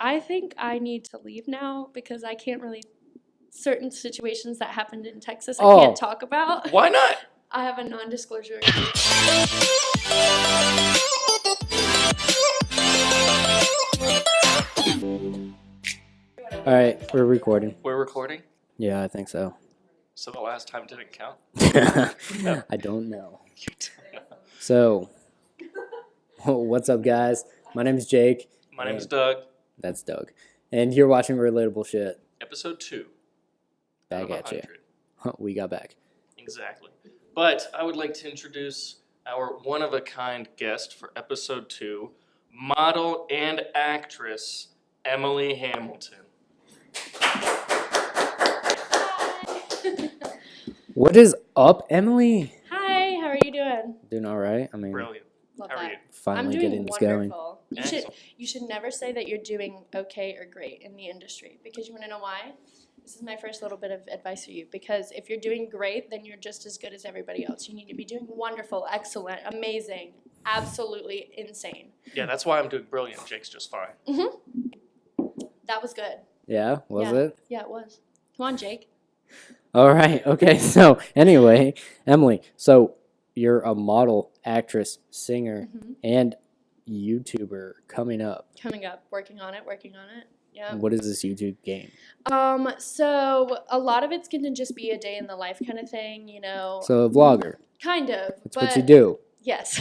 I think I need to leave now because I can't really, certain situations that happened in Texas I can't talk about. Why not? I have a non-disclosure agreement. All right, we're recording. We're recording? Yeah, I think so. So the last time didn't count? I don't know. So, what's up, guys? My name's Jake. My name's Doug. That's Doug. And you're watching Relatable Shit. Episode 2. Back at you. We got back. Exactly. But I would like to introduce our one-of-a-kind guest for episode 2, model and actress Emily Hamilton. What is up, Emily? Hi, how are you doing? Doing all right. I mean, Brilliant. Love How are that. you? finally I'm doing getting this going. wonderful. Excellent. You should never say that you're doing okay or great in the industry because you want to know why? This is my first little bit of advice for you because if you're doing great, then you're just as good as everybody else. You need to be doing wonderful, excellent, amazing, absolutely insane. Yeah, that's why I'm doing brilliant. Jake's just fine. That was good. Yeah, was Yeah. it? Yeah, it was. Come on, Jake. All right. Okay. So, anyway, Emily, so you're a model, actress, singer, and YouTuber coming up. Coming up, working on it. Yeah. What is this YouTube game? So a lot of it's going to just be a day in the life kind of thing, you know. So, a vlogger. Kind of. That's what you do. Yes.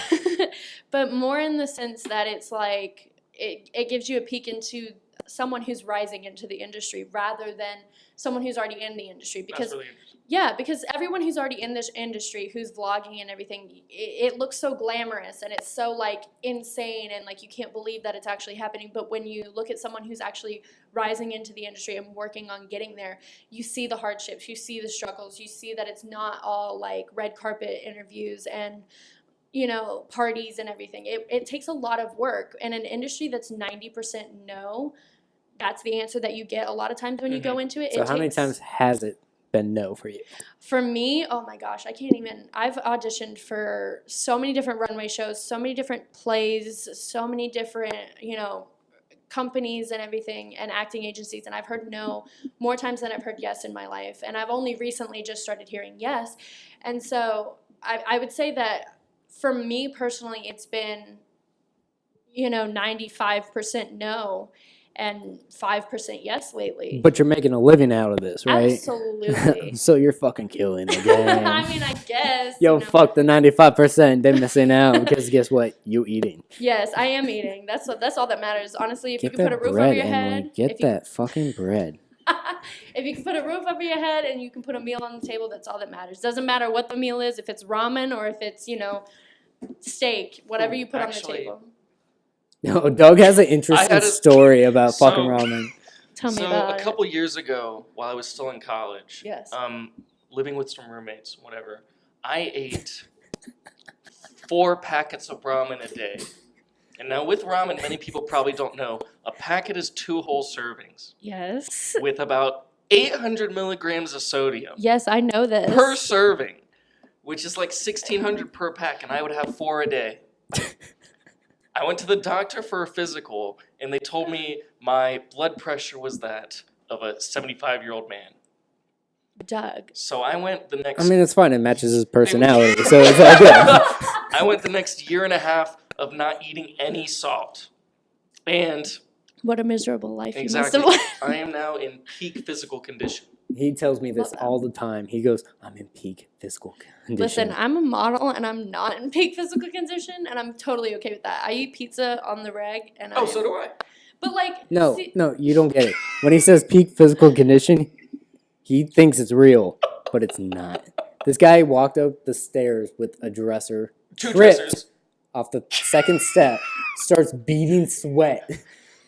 But more in the sense that it's like it gives you a peek into someone who's rising into the industry rather than someone who's already in the industry. Because That's really interesting. yeah, because everyone who's already in this industry, who's vlogging and everything, it looks so glamorous and it's so like insane and like you can't believe that it's actually happening. But when you look at someone who's actually rising into the industry and working on getting there, you see the hardships, you see the struggles, you see that it's not all like red carpet interviews and, you know, parties and everything. It takes a lot of work. In an industry that's 90% no, that's the answer that you get a lot of times when you go into it. So, how many times has it been no for you? For me, oh my gosh, I can't even. I've auditioned for so many different runway shows, so many different plays, so many different, you know, companies and everything and acting agencies. And I've heard no more times than I've heard yes in my life. And I've only recently just started hearing yes. And so I would say that for me personally, it's been, you know, 95% no and 5% yes lately. But you're making a living out of this, right? Absolutely. So you're fucking killing it, man. I mean, I guess. Yo, you know. fuck the 95%. They're missing out because guess what? You eating. Yes, I am eating. That's all that matters. Honestly, if Get you can put a that roof bread, over your Emily. head. Get if you that fucking bread. If you can put a roof over your head and you can put a meal on the table, that's all that matters. Doesn't matter what the meal is, if it's ramen or if it's, you know, steak, whatever you put on the table. No, Doug has an interesting story about fucking ramen. Tell me about a couple years ago, while I was still in college, Yes. living with some roommates, whatever, I ate 4 packets of ramen a day. And now with ramen, many people probably don't know, a packet is 2 whole servings Yes. with about 800 milligrams of sodium Yes, I know this. per serving, which is like 1,600 per pack, and I would have 4 a day. I went to the doctor for a physical, and they told me my blood pressure was that of a 75-year-old man. Doug. So I went the next... I mean, it's fine. It matches his personality, so it's all good. I went the next year and a half of not eating any salt. And... What a miserable life exactly, you must have I am now in peak physical condition. He tells me this all the time. He goes, I'm in peak physical condition. Listen, I'm a model and I'm not in peak physical condition, and I'm totally okay with that. I eat pizza on the reg, and So do I. But like, No, you don't get it. When he says peak physical condition, he thinks it's real, but it's not. This guy walked up the stairs with a dresser, 2 tripped dressers. off the second step, starts beating sweat.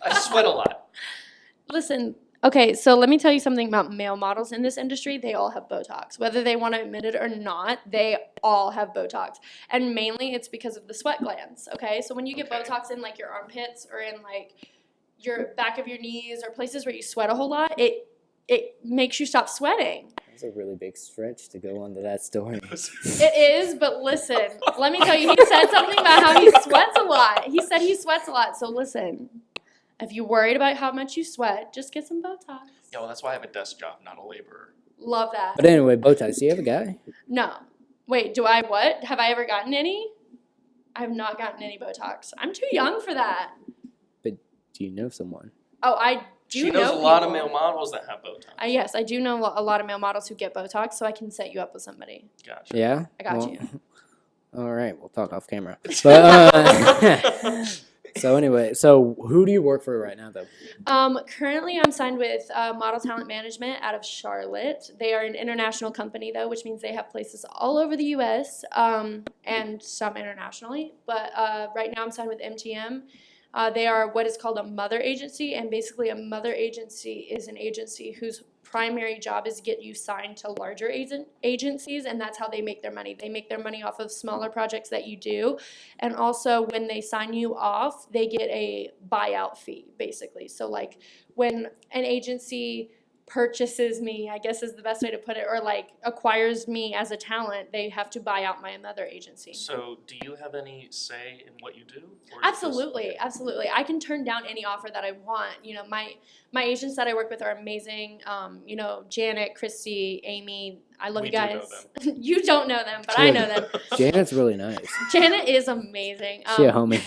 I sweat a lot. Listen, okay, so let me tell you something about male models in this industry. They all have Botox. Whether they want to admit it or not, they all have Botox. And mainly it's because of the sweat glands, okay? So when you get Botox in like your armpits or in like your back of your knees or places where you sweat a whole lot, it makes you stop sweating. That's a really big stretch to go onto that story. It is, but listen, let me tell you, he said something about how he sweats a lot. He said he sweats a lot, so listen. If you're worried about how much you sweat, just get some Botox. Yeah, well, that's why I have a desk job, not a laborer. Love that. But anyway, Botox, do you have a guy? No. Wait, do I what? Have I ever gotten any? I have not gotten any Botox. I'm too young for that. But do you know someone? Oh, I do She know knows a lot of people. male models that have Botox. Yes, I do know a lot of male models who get Botox, so I can set you up with somebody. Gotcha. Yeah? I got Well, you. All right, we'll talk off camera. But, so anyway, so who do you work for right now, though? Currently, I'm signed with Model Talent Management out of Charlotte. They are an international company, though, which means they have places all over the U.S. And some internationally. But right now, I'm signed with MTM. They are what is called a mother agency, and basically a mother agency is an agency whose primary job is to get you signed to larger agencies, and that's how they make their money. They make their money off of smaller projects that you do, and also when they sign you off, they get a buyout fee, basically. So like when an agency purchases me, I guess is the best way to put it, or like acquires me as a talent, they have to buy out my other agency. So, do you have any say in what you do? Or is this- Absolutely, absolutely. I can turn down any offer that I want. You know, my agents that I work with are amazing. You know, Janet, Christy, Amy. I love We you do guys. know You don't know them, but I know them. Janet's really nice. Janet is amazing. She a homie.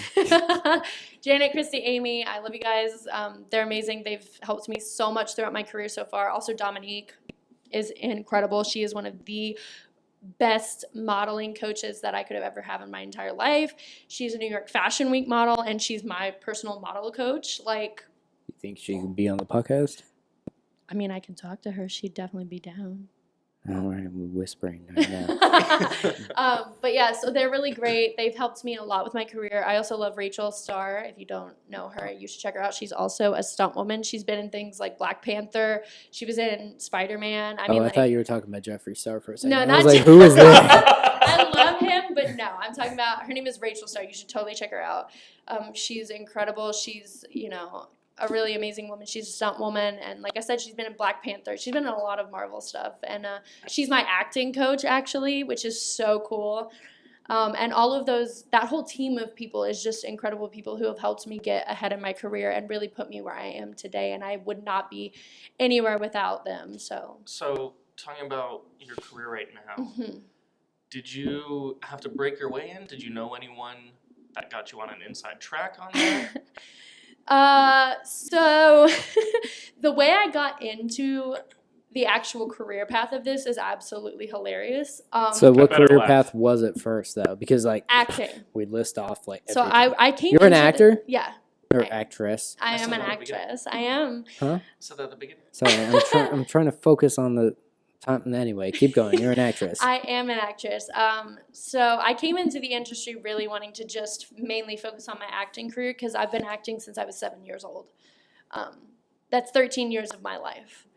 Janet, Christy, Amy, I love you guys. They're amazing. They've helped me so much throughout my career so far. Also, Dominique is incredible. She is one of the best modeling coaches that I could have ever had in my entire life. She's a New York Fashion Week model, and she's my personal model coach. Like, You think she could be on the podcast? I mean, I can talk to her. She'd definitely be down. All right, we're whispering right now. But yeah, so they're really great. They've helped me a lot with my career. I also love Rachel Starr. If you don't know her, you should check her out. She's also a stunt woman. She's been in things like Black Panther. She was in Spider-Man. I I thought you were talking about Jeffree Star for a second. No, I not was like, Jeff- who is that? I love him, but no, I'm talking about, her name is Rachel Starr. You should totally check her out. She's incredible. She's, you know, a really amazing woman. She's a stunt woman, and like I said, she's been in Black Panther. She's been in a lot of Marvel stuff, and she's my acting coach actually, which is so cool. And all of those, that whole team of people is just incredible people who have helped me get ahead in my career and really put me where I am today, and I would not be anywhere without them. So talking about your career right now, mhm. did you have to break your way in? Did you know anyone that got you on an inside track on that? So the way I got into the actual career path of this is absolutely hilarious. So what better career laugh. path was it first, though? Because, like, Acting. we list off, like, So everything. I came. You're an into the- actor? Yeah, Or I- actress. I That's am an not the beginning. actress. I am. Said that at the beginning. Sorry, I'm trying to focus on the time. Anyway, keep going. You're an actress. I am an actress. So I came into the industry really wanting to just mainly focus on my acting career because I've been acting since I was 7 years old. That's 13 years of my life.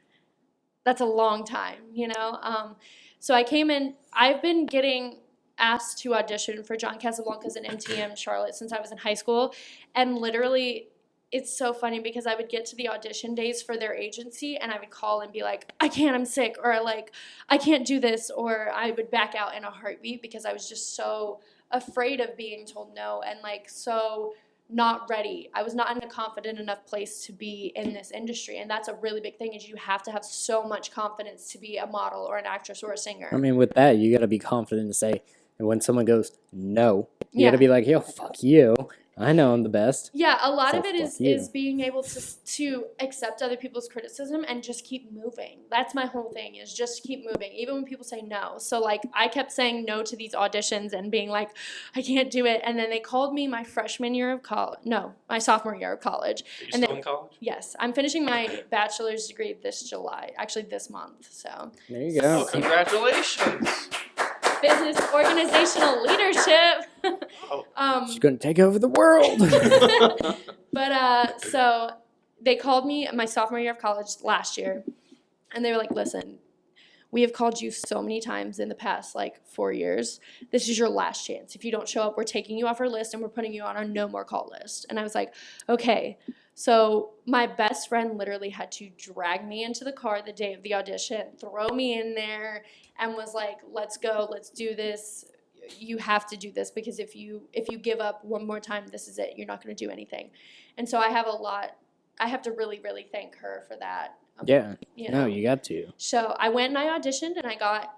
That's a long time, you know? So I came in, I've been getting asked to audition for John Casablancas and MTM Charlotte since I was in high school. And literally, it's so funny because I would get to the audition days for their agency and I would call and be like, I can't, I'm sick, or like, I can't do this, or I would back out in a heartbeat because I was just so afraid of being told no and like so not ready. I was not in a confident enough place to be in this industry, and that's a really big thing is you have to have so much confidence to be a model or an actress or a singer. I mean, with that, you got to be confident to say, and when someone goes, no, you Yeah. got to be like, yo, fuck you. I know I'm the best. Yeah, a lot So of it fuck is you. being able to accept other people's criticism and just keep moving. That's my whole thing is just keep moving, even when people say no. So like I kept saying no to these auditions and being like, I can't do it. And then they called me my freshman year of college. No, my sophomore year of college. Are you And still in college? Yes, I'm finishing my bachelor's degree this July, actually this month. So There you Oh, go. congratulations! business organizational leadership. Oh. She's going to take over the world. But so they called me my sophomore year of college last year, and they were like, listen, we have called you so many times in the past like 4 years. This is your last chance. If you don't show up, we're taking you off our list and we're putting you on our no more call list. And I was like, okay. So my best friend literally had to drag me into the car the day of the audition, throw me in there, and was like, let's go, let's do this. You have to do this because if you give up one more time, this is it. You're not going to do anything. And so I have a lot I have to really, really thank her for that. Yeah. You No, know? you got to. So I went and I auditioned, and I got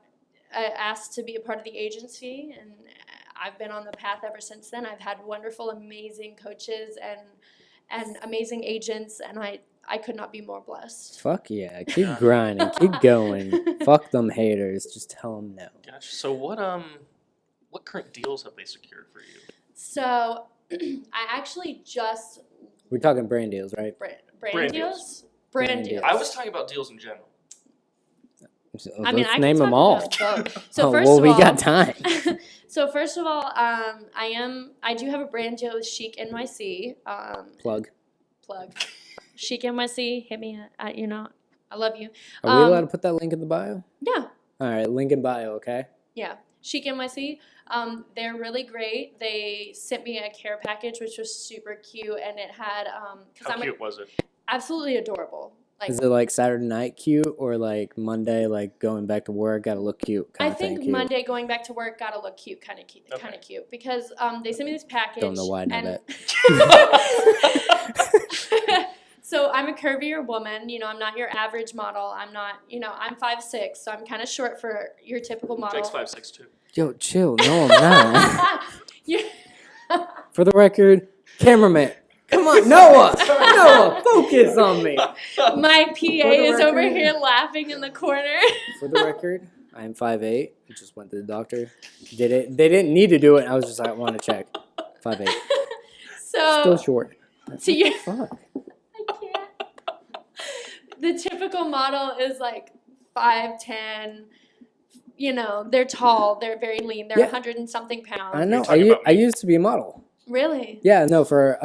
asked to be a part of the agency, and I've been on the path ever since then. I've had wonderful, amazing coaches and amazing agents, and I could not be more blessed. Fuck yeah. Keep grinding. Keep going. Fuck them haters. Just tell them no. Gotcha. So what current deals have they secured for you? So I actually just We're talking brand deals, right? brand Brand deals. Brand Brand deals. deals. I was talking about deals in general. So I mean, let's I name can them talk all. about both. So Oh, first well, of we all, got time. So first of all, I do have a brand deal with Chic NYC. Plug. Chic NYC, hit me. I love you. Are we allowed to put that link in the bio? Yeah, All right, link in bio, okay? yeah. Chic NYC. They're really great. They sent me a care package, which was super cute, and it had How cute was it? absolutely adorable. Like, Is it like Saturday night cute or like Monday, like going back to work, gotta look cute kind I of thing? think Cute? Monday going back to work gotta look cute, kind of cute, Okay. kind of cute, because they sent me this package. Don't know why I know and that. So I'm a curvier woman. I'm not your average model. I'm not. I'm 5'6", so I'm kind of short for your typical model. Jake's 5'6" too. Yo, chill. No, I'm not. You- For the record, cameraman. Come on, Noah. Noah, focus on me. My PA is over record. here laughing in the corner. For the record, I am 5'8". I just went to the doctor. Did it? They didn't need to do it. I was just like, I want to check. 5'8". So Still short. to you, Fuck. I can't. The typical model is like 5'10". They're tall. They're very lean. They're Yeah. 100 and something pounds. I know. You're talking about I me. used to be a model. Really? Yeah, no, for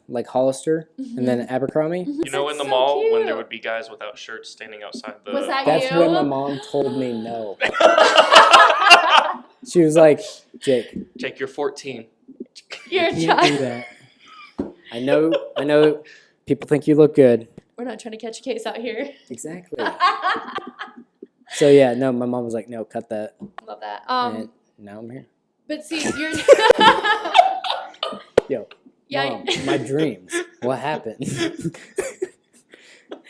like Hollister and then Mhm. Abercrombie. Mhm. You know, in That's the so mall when there cute. would be guys without shirts standing outside the. Was that That's you? when my mom told me no. She was like, Jake, Jake, you're 14. You're you can't do child. that. I know people think you look good. We're not trying to catch a case out here. Exactly. So yeah, no, my mom was like, no, cut that. Love that. And now I'm here. But see, you're. Yo, Yeah. Mom, my dreams. What happened?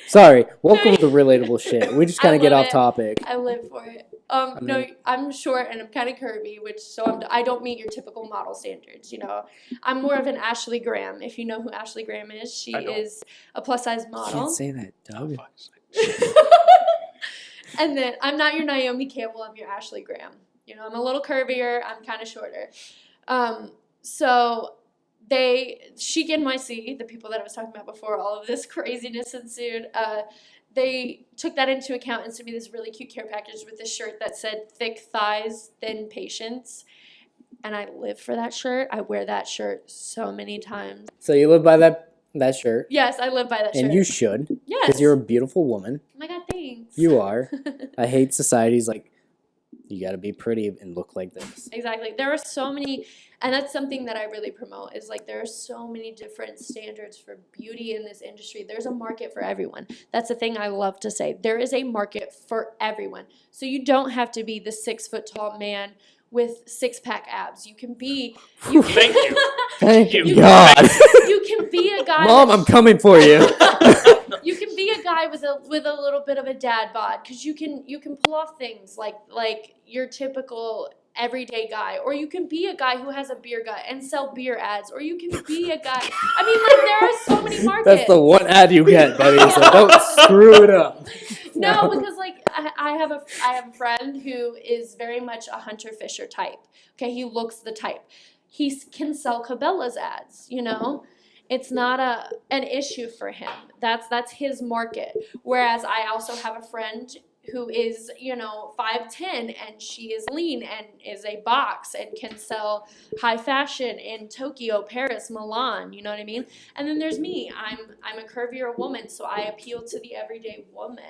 Sorry, welcome to Relatable Shit. We just kind I of get love off it. topic. I live for it. No, mean- I'm short and I'm kind of curvy, I don't meet your typical model standards. I'm more of an Ashley Graham. If you know who Ashley Graham is, she I don't. is a plus size You model. can't say that, Oh, Doug. fuck. And then I'm not your Naomi Campbell. I'm your Ashley Graham. I'm a little curvier. I'm kind of shorter. So Chic NYC, the people that I was talking about before, all of this craziness ensued. They took that into account and sent me this really cute care package with this shirt that said "thick thighs, thin patience," and I live for that shirt. I wear that shirt so many times. So you live by that shirt, Yes, I live by that shirt. and you should, yes. because you're a beautiful woman. Oh my God, thanks. You are. I hate society's like, you got to be pretty and look like this. Exactly. There are so many, and that's something that I really promote, is like there are so many different standards for beauty in this industry. There's a market for everyone. That's the thing I love to say. There is a market for everyone. So you don't have to be the 6 foot tall man with 6-pack abs. You can be. Thank you. Thank You- God. You can be a guy. Mom, I'm coming for you. You can be a guy with a little bit of a dad bod, because you can pull off things like your typical everyday guy, or you can be a guy who has a beer gut and sell beer ads, or you can be a guy. I mean, like, there are so many markets. That's the one ad you get, Betty. So don't screw it up. No, because like I have a friend who is very much a hunter fisher type. Okay, he looks the type. He can sell Cabela's ads. It's not an issue for him. That's his market. Whereas I also have a friend who is 5'10", and she is lean and is a box and can sell high fashion in Tokyo, Paris, Milan. You know what I mean? And then there's me. I'm a curvier woman, so I appeal to the everyday woman.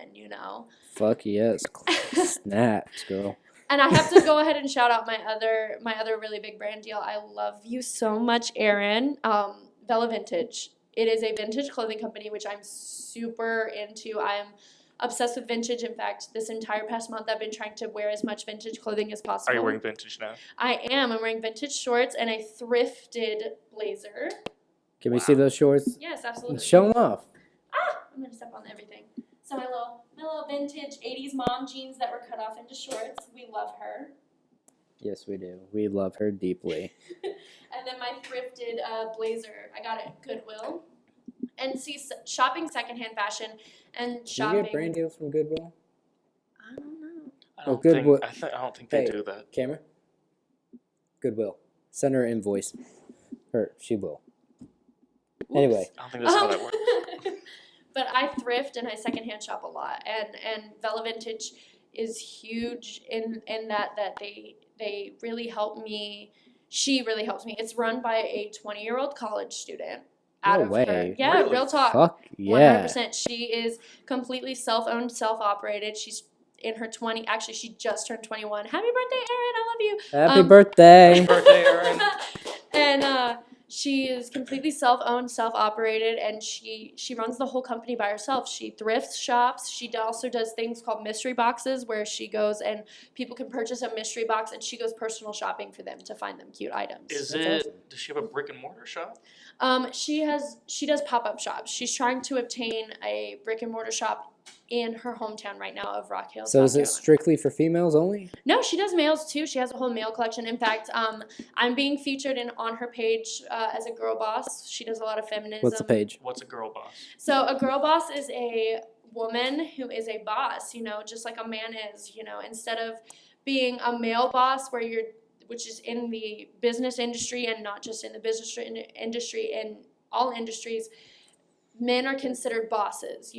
Fuck yes. Snaps, girl. And I have to go ahead and shout out my other really big brand deal. I love you so much, Erin. Vella Vintage. It is a vintage clothing company, which I'm super into. I'm obsessed with vintage. In fact, this entire past month, I've been trying to wear as much vintage clothing as possible. Are you wearing vintage now? I am. I'm wearing vintage shorts and a thrifted blazer. Can we see those shorts? Yes, absolutely. Show them off. Vella Vintage 80s mom jeans that were cut off into shorts. We love her. Yes, we do. We love her deeply. And then my thrifted blazer. I got it at Goodwill. And see, shopping secondhand fashion and Do shopping. you get brand deals from Goodwill? I don't know. I Oh, don't Goodwill. think I don't think they Hey. do that. Camera? Goodwill. Send her an invoice. She will. Anyway. I don't think that's how that works. But I thrift and I secondhand shop a lot, and Vella Vintage is huge in that they really help me. She really helps me. It's run by a 20-year-old college student. Out No of way. her, yeah, Really? real talk. Fuck yeah. 100%. She is completely self-owned, self-operated. She's in her 20. Actually, she just turned 21. Happy birthday, Erin! I love you. Happy birthday. Birthday, Erin. And she is completely self-owned, self-operated, and she runs the whole company by herself. She thrifts shops. She also does things called mystery boxes, where she goes and people can purchase a mystery box, and she goes personal shopping for them to find them cute items. Is That's it? awesome. Does she have a brick and mortar shop? She does pop-up shops. She's trying to obtain a brick and mortar shop in her hometown right now of Rock Hill, So South is it Carolina. strictly for females only? No, she does males too. She has a whole male collection. In fact, I'm being featured on her page as a girl boss. She does a lot of feminism. What's the page? What's a girl boss? So a girl boss is a woman who is a boss, just like a man is, instead of being a male boss which is in the business industry and not just in the business industry, in all industries, men are considered bosses.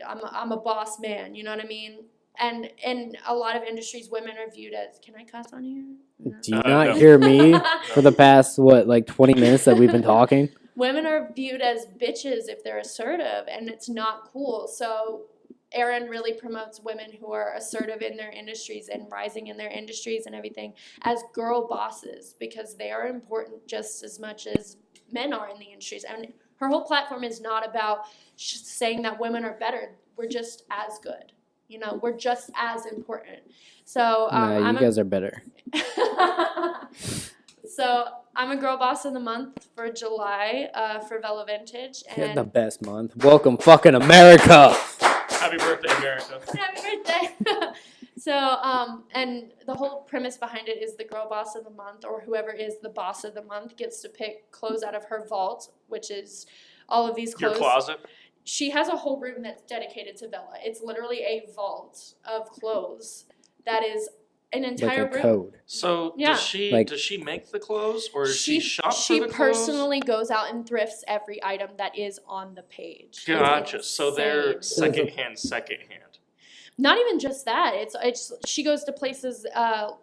I'm a boss man, you know what I mean? And in a lot of industries, women are viewed as, can I cuss on here? No. Do you No. not hear me for the past, 20 minutes that we've been talking? Women are viewed as bitches if they're assertive, and it's not cool. So Erin really promotes women who are assertive in their industries and rising in their industries and everything as girl bosses, because they are important just as much as men are in the industries. And her whole platform is not about saying that women are better. We're just as good. We're just as important. So No, you guys are better. So I'm a girl boss of the month for July for Vella Vintage. You're And the best month. Welcome fucking America. Happy birthday, America. happy birthday. So, and the whole premise behind it is the girl boss of the month, or whoever is the boss of the month, gets to pick clothes out of her vault, which is all of these Your clothes. closet. She has a whole room that's dedicated to Vella. It's literally a vault of clothes that is an Like entire a room. code. So Yeah. does she make the clothes, or does she shop She for the clothes? personally goes out and thrifts every item that is on the page. Gotcha. It's So they're insane. secondhand. Not even just that. It's she goes to places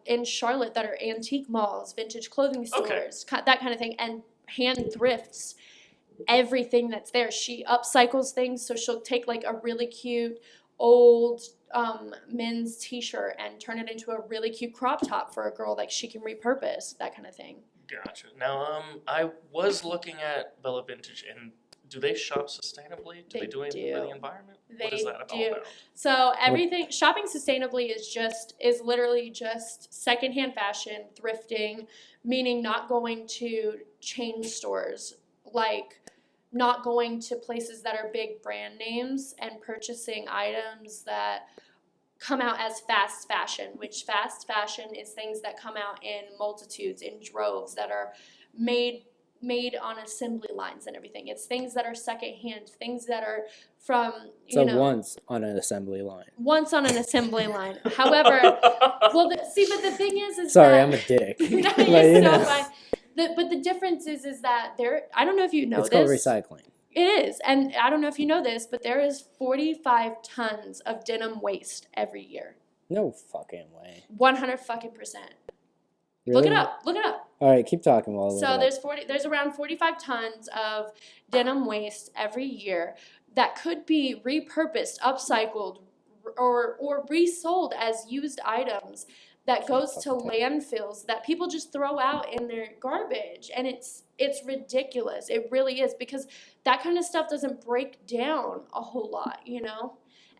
in Charlotte that are antique malls, vintage clothing Okay. stores, that kind of thing, and hand thrifts everything that's there. She upcycles things, so she'll take like a really cute old men's t-shirt and turn it into a really cute crop top for a girl that she can repurpose, that kind of thing. Gotcha. Now, I was looking at Vella Vintage, and do they shop sustainably? Do they do anything for the do. environment? They What is that all do. about? So everything shopping sustainably is literally just secondhand fashion, thrifting, meaning not going to chain stores, like not going to places that are big brand names and purchasing items that come out as fast fashion, which fast fashion is things that come out in multitudes, in droves, that are made on assembly lines and everything. It's things that are secondhand, things that are from, So once on an assembly line. once on an assembly line. However, but the thing is Sorry, that, I'm a dick. No, But, you're you so know. fine. But the difference is that I don't know if you know It's this. called recycling. It is, and I don't know if you know this, but there is 45 tons of denim waste every year. No fucking way. 100 fucking percent. Really? Look it up. Look it up. All right, keep talking while I look it So up. there's around 45 tons of denim waste every year that could be repurposed, upcycled, or resold as used items that goes to landfills that people just throw out in their garbage, and it's ridiculous. It really is, because that kind of stuff doesn't break down a whole lot,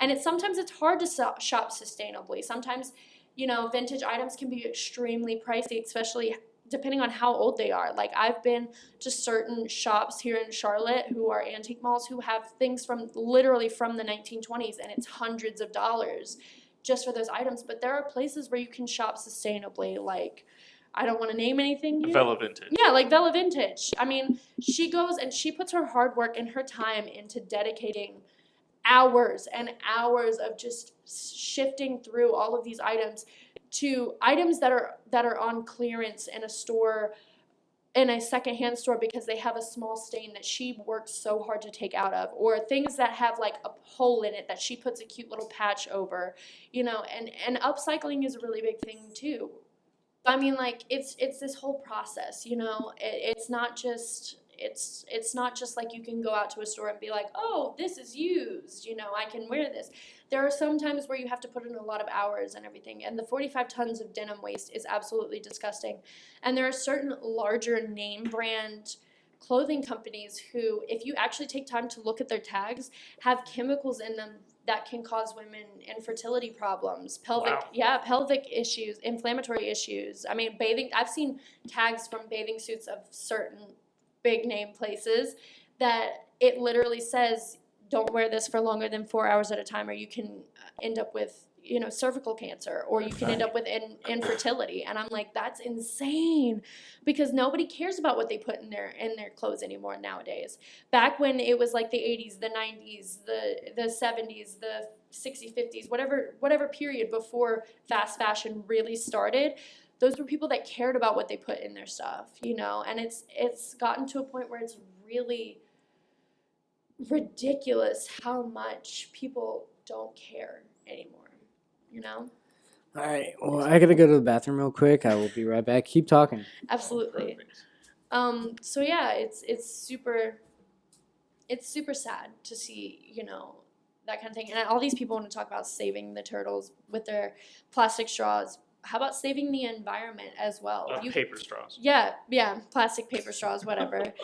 and sometimes it's hard to shop sustainably. Sometimes vintage items can be extremely pricey, especially depending on how old they are. Like, I've been to certain shops here in Charlotte who are antique malls who have things from literally from the 1920s, and it's hundreds of dollars just for those items. But there are places where you can shop sustainably, like, I don't want to name anything here. Vella Vintage. Yeah, like Vella Vintage. I mean, she goes and she puts her hard work and her time into dedicating hours and hours of just shifting through all of these items to items that are on clearance in a store, in a secondhand store, because they have a small stain that she works so hard to take out of, or things that have like a hole in it that she puts a cute little patch over, you know, and upcycling is a really big thing too. I mean, like, it's this whole process, you know. It's not just like you can go out to a store and be like, oh, this is used, you know, I can wear this. There are some times where you have to put in a lot of hours and everything, and the 45 tons of denim waste is absolutely disgusting. And there are certain larger name brand clothing companies who, if you actually take time to look at their tags, have chemicals in them that can cause women infertility problems, pelvic issues, inflammatory issues. I mean, I've seen tags from bathing suits of certain big name places that it literally says, don't wear this for longer than 4 hours at a time, or you can end up with, you know, cervical cancer, or you can end up with infertility. And I'm like, that's insane, because nobody cares about what they put in their clothes anymore nowadays. Back when it was like the 80s, the 90s, the 70s, the 60s, 50s, whatever period before fast fashion really started, those were people that cared about what they put in their stuff, you know. And it's gotten to a point where it's really ridiculous how much people don't care anymore, you know. All right. Well, I gotta go to the bathroom real quick. I will be right back. Keep talking. Absolutely. So yeah, it's super sad to see, you know, that kind of thing. And all these people want to talk about saving the turtles with their plastic straws. How about saving the environment as well? Paper straws. Yeah, plastic paper straws, whatever.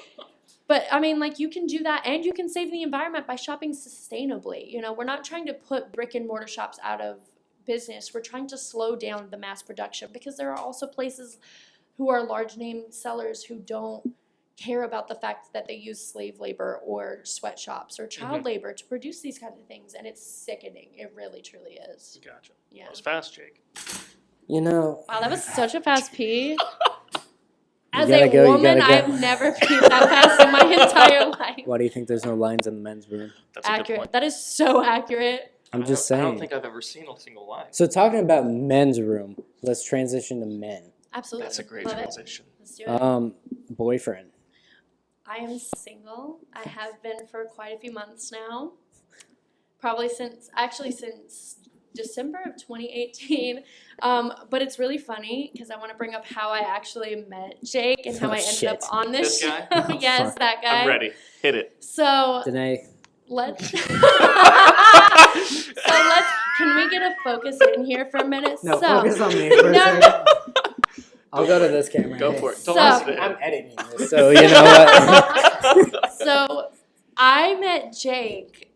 But I mean, like, you can do that, and you can save the environment by shopping sustainably. You know, we're not trying to put brick and mortar shops out of business. We're trying to slow down the mass production, because there are also places who are large name sellers who don't care about the fact that they use slave labor or sweatshops or child labor to produce these kinds of things, and it's sickening. It really, truly is. Gotcha. Yeah. That was fast, Jake. You know. Wow, that was such a fast pee. As gotta a go, you woman, gotta go. I've never peed that fast in my entire life. Why do you think there's no lines in the men's room? That's a good Accurate. point. That is so accurate. I'm just saying. I don't think I've ever seen a single line. So talking about men's room, let's transition to men. Absolutely. That's a great Love transition. It. Let's do it. Boyfriend. I am single. I have been for quite a few months now. Probably since December of 2018. But it's really funny because I want to bring up how I actually met Jake and how I ended up on this This show. guy? Yes, Fuck. that guy. I'm ready. Hit it. So Danae. Can we get a focus in here for a minute? No, so, focus on me for a second. I'll go to this camera. Go for it. Don't So- listen to him. I'm editing this, so you know what? So I met Jake,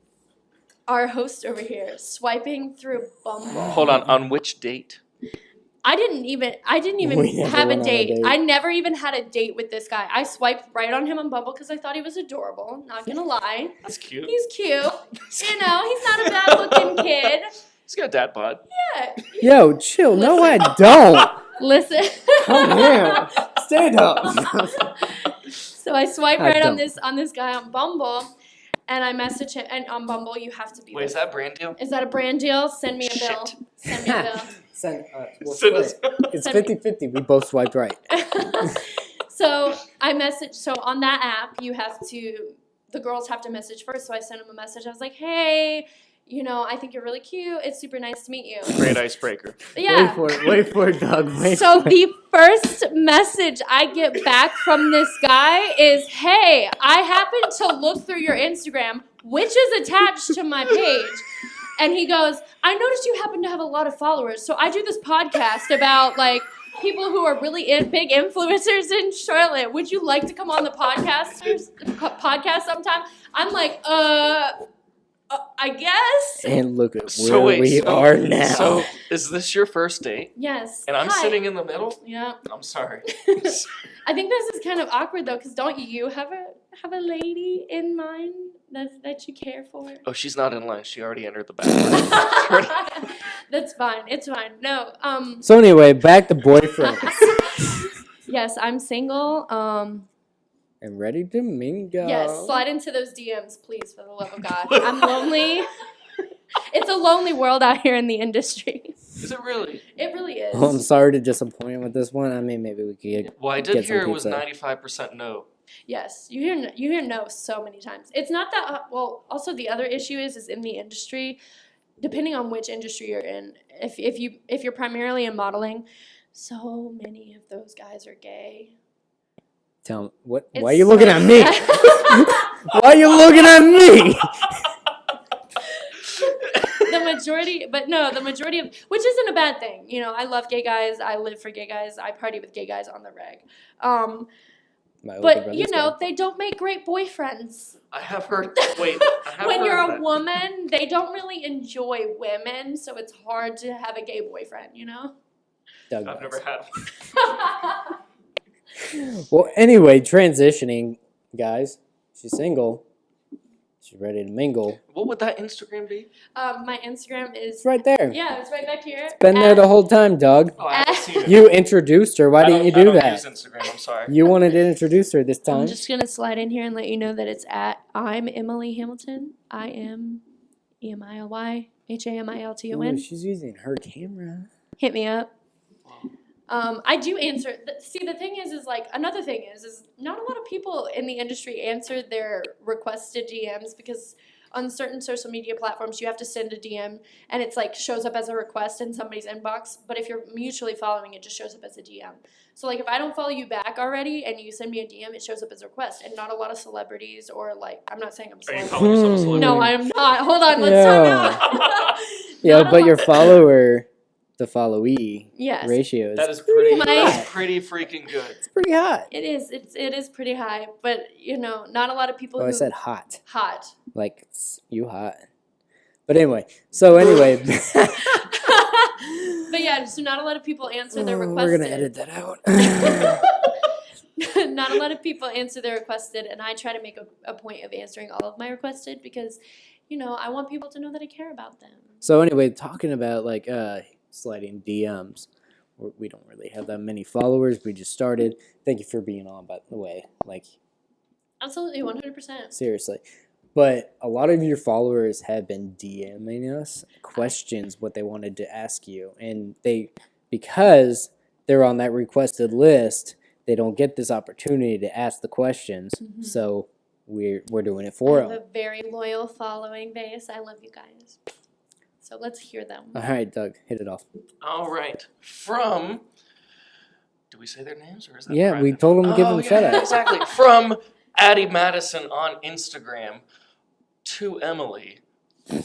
our host over here, swiping through Bumble. Hold on which date? I didn't even We never have a went on a date. date. I never even had a date with this guy. I swiped right on him on Bumble because I thought he was adorable. Not gonna lie. That's cute. He's cute. You know, he's not a bad looking kid. He's got a dad bod. Yeah. Yo, chill. No, I don't. Listen. Come here. Stand up. So I swipe I right on don't. this guy on Bumble, and I message him. And on Bumble, you have to be. Wait, is that a brand deal? Is that a brand deal? Send me a bill. Shit. Send me a bill. We'll Send split us- it. It's Send me- 50-50. We both swiped right. So on that app, the girls have to message first. So I sent him a message. I was like, hey, you know, I think you're really cute. It's super nice to meet you. Great icebreaker. Yeah. Wait for it, Doug. So the first message I get back from this guy is, hey, I happened to look through your Instagram, which is attached to my page. And he goes, I noticed you happen to have a lot of followers. So I do this podcast about, like, people who are really big influencers in Charlotte. Would you like to come on the podcast sometime? I'm like, I guess. And look at where we are now. So, is this your first date? Yes. And I'm Hi. sitting in the middle? Yeah. I'm sorry. I think this is kind of awkward though, because don't you have a lady in mind that you care for? Oh, she's not in line. She already entered the bathroom. That's fine. It's fine. No. So anyway, back to boyfriends. Yes, I'm single. And ready to mingle. Yes, slide into those DMs, please, for the love of God. I'm lonely. It's a lonely world out here in the industry. Is it really? It really is. Well, I'm sorry to disappoint you with this one. I mean, maybe we could get. Well, I did Get some hear it was pizza. 95% no. Yes, you hear no so many times. It's not that well. Also, the other issue is in the industry, depending on which industry you're in. If you're primarily in modeling, so many of those guys are gay. Tell me, what? It's Why are you looking so at me? sad. Why are you looking at me? The majority of, which isn't a bad thing. You know, I love gay guys. I live for gay guys. I party with gay guys on the reg. My older But brother's you know, gay. they don't make great boyfriends. I have heard. Wait. I have When heard you're a that. woman, they don't really enjoy women, so it's hard to have a gay boyfriend, you know? Doug I've does. never had one. Well, anyway, transitioning, guys. She's single. She's ready to mingle. What would that Instagram be? My Instagram is It's right there. yeah, it's right back here. Been there the whole time, Doug. Oh, I haven't seen it. You introduced her. Why didn't you I do don't that? use Instagram. I'm sorry. You wanted to introduce her this time. I'm just gonna slide in here and let you know that it's at I'm Emily Hamilton. I am EMILYHAMILTON. Ooh, she's using her camera. Hit me up. I do answer. See, the thing is like another thing is not a lot of people in the industry answer their requested DMs because on certain social media platforms you have to send a DM and it's like shows up as a request in somebody's inbox. But if you're mutually following, it just shows up as a DM. So like if I don't follow you back already and you send me a DM, it shows up as a request. And not a lot of celebrities or like I'm not saying I'm Are you celebrity. calling yourself a celebrity? No, I am not. Hold on, let's time out. Yeah, Not a but your lot- follower to followee Yes. ratio is That is pretty. My- That's pretty freaking good. it's pretty hot. It is pretty high, but you know, not a lot of people Oh, who I said hot. hot. Like, it's you hot. But anyway, so anyway. But yeah, so not a lot of people answer their We're requested. going to edit that out. Not a lot of people answer their requested, and I try to make a point of answering all of my requested because, you know, I want people to know that I care about them. So anyway, talking about like sliding DMs. We don't really have that many followers. We just started. Thank you for being on, by the way. Like, Absolutely, 100%. seriously. But a lot of your followers have been DMing us questions what they wanted to ask you. And because they're on that requested list, they don't get this opportunity to ask the questions. Mhm. So we're doing it I for have them. a very loyal following base. I love you guys. So let's hear them. All right, Doug, hit it off. All right. From. Do we say their names or is that Yeah, we private? told them to give them a yeah, shout out. Exactly. From Addie Madison on Instagram to Emily.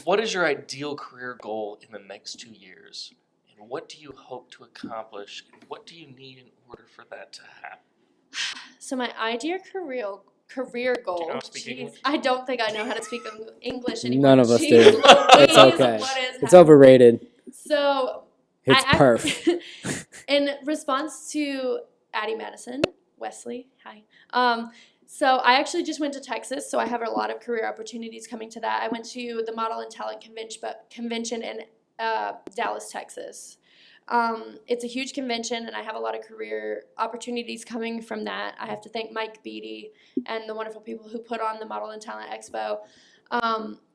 What is your ideal career goal in the next 2 years? And what do you hope to accomplish? And what do you need in order for that to happen? So my ideal career goal. Do you know how to speak Jeez, English? I don't think I know how to speak English anymore. None of us Jeez do. Louise, It's okay. what is It's overrated. So It's I- perf. in response to Addie Madison, Wesley, hi. So I actually just went to Texas, so I have a lot of career opportunities coming to that. I went to the Model and Talent convention in Dallas, Texas. It's a huge convention, and I have a lot of career opportunities coming from that. I have to thank Mike Beatty and the wonderful people who put on the Model and Talent Expo.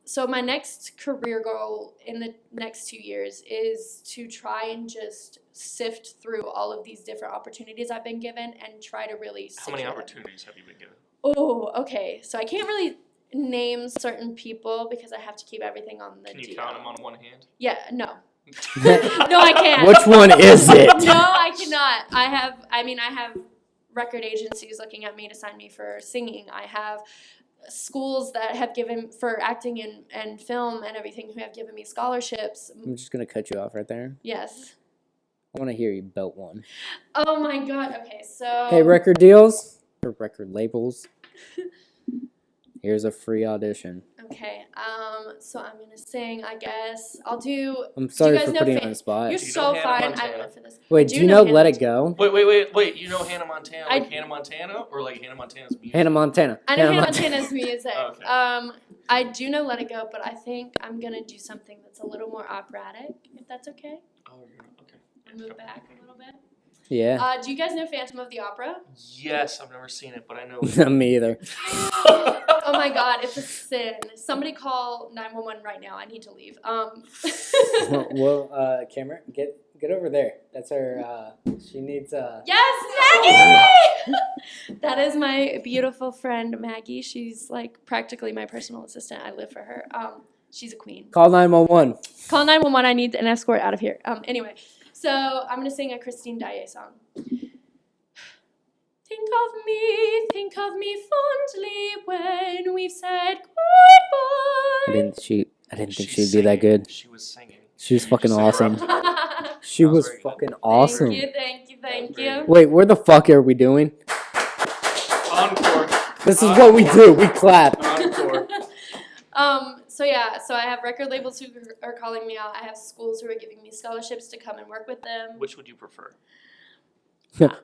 So my next career goal in the next 2 years is to try and just sift through all of these different opportunities I've been given and try to really How many secure them. opportunities have you been given? Oh, okay. So I can't really name certain people because I have to keep everything on the Can you DL. count them on one hand? Yeah, no. No, I can't. Which one is it? No, I cannot. I have record agencies looking at me to sign me for singing. I have schools that have given for acting and film and everything who have given me scholarships. I'm just going to cut you off right there. Yes. I want to hear you belt one. Oh my god. Okay, so Hey, record deals or record labels. Here's a free audition. Okay. So I'm gonna sing. I guess I'll do. I'm sorry guys for know putting you Fa- on the spot. You're Do you know so Hannah fine. I Montana? live for this. Wait, do you know Hannah Let It Montana. Go? Wait. You know Hannah Montana, like I- Hannah Montana, or like Hannah Montana's music? Hannah Montana. I know Hannah Montana's music. Okay. I do know Let It Go, but I think I'm gonna do something that's a little more operatic, if that's okay. Oh, you're okay. Move back a little bit. Yeah. Do you guys know Phantom of the Opera? Yes, I've never seen it, but I know. Me either. Oh my God, it's a sin. Somebody call 911 right now. I need to leave. Well, Cameron, get over there. That's her. She needs. Yes, Maggie! That is my beautiful friend Maggie. She's like practically my personal assistant. I live for her. She's a queen. Call 911. Call 911. I need an escort out of here. Anyway, so I'm gonna sing a Christine Daae song. Think of me fondly when we've said goodbye. I didn't think She's she'd be that singing. good. She was singing. She was fucking Just awesome. interrupt. She That was was very good. fucking awesome. Thank you. Wait, where the fuck are we doing? Encore. This is what we do. We clap. Encore. So I have record labels who are calling me out. I have schools who are giving me scholarships to come and work with them. Which would you prefer?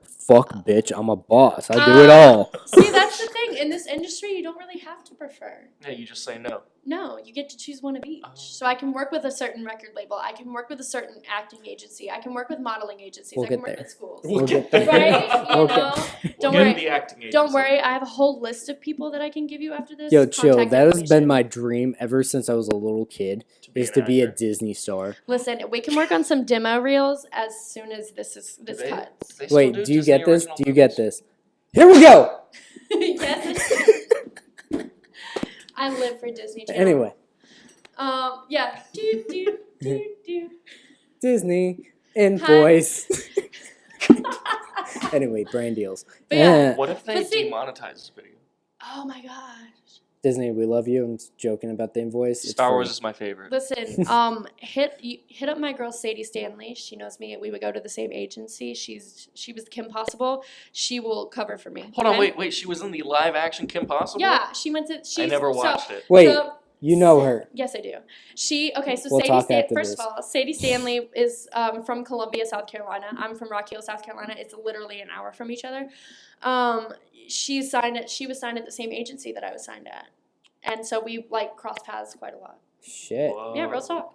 Fuck, bitch. I'm a boss. I do it all. See, that's the thing. In this industry, you don't really have to prefer. Yeah, you just say no. No, you get to choose one of each. Oh. So I can work with a certain record label. I can work with a certain acting agency. I can work with modeling agencies. We'll I can get work there. with schools. We'll get there. Right? You Okay. know? We'll Don't get worry. the acting agency. Don't worry. I have a whole list of people that I can give you after this. Yo, chill. Contact That has been information. my dream ever since I was a little kid. Is an to be a actor. Disney star. Listen, we can work on some demo reels as soon as this They- cuts. they still Wait, do you Disney get this? original Do you get movies? this? Here we go. Yes. I live for Disney Channel. Anyway, Yeah. Do. Disney and Hi. boys. Anyway, brand deals. But yeah. What if they But see- demonetize this video? Oh my gosh. Disney, we love you. I'm joking about the invoice. It's Star free. Wars is my favorite. Listen, hit up my girl Sadie Stanley. She knows me. We would go to the same agency. She was Kim Possible. She will cover for me. Hold on, okay? wait. She was in the live action Kim Possible? Yeah, she went to. I never watched it. Wait, So, you know her. yes, I do. So We'll talk after First this. of all, Sadie Stanley is from Columbia, South Carolina. I'm from Rock Hill, South Carolina. It's literally an hour from each other. She was signed at the same agency that I was signed at. And so we like cross paths quite a lot. Shit. Whoa. Yeah, real talk.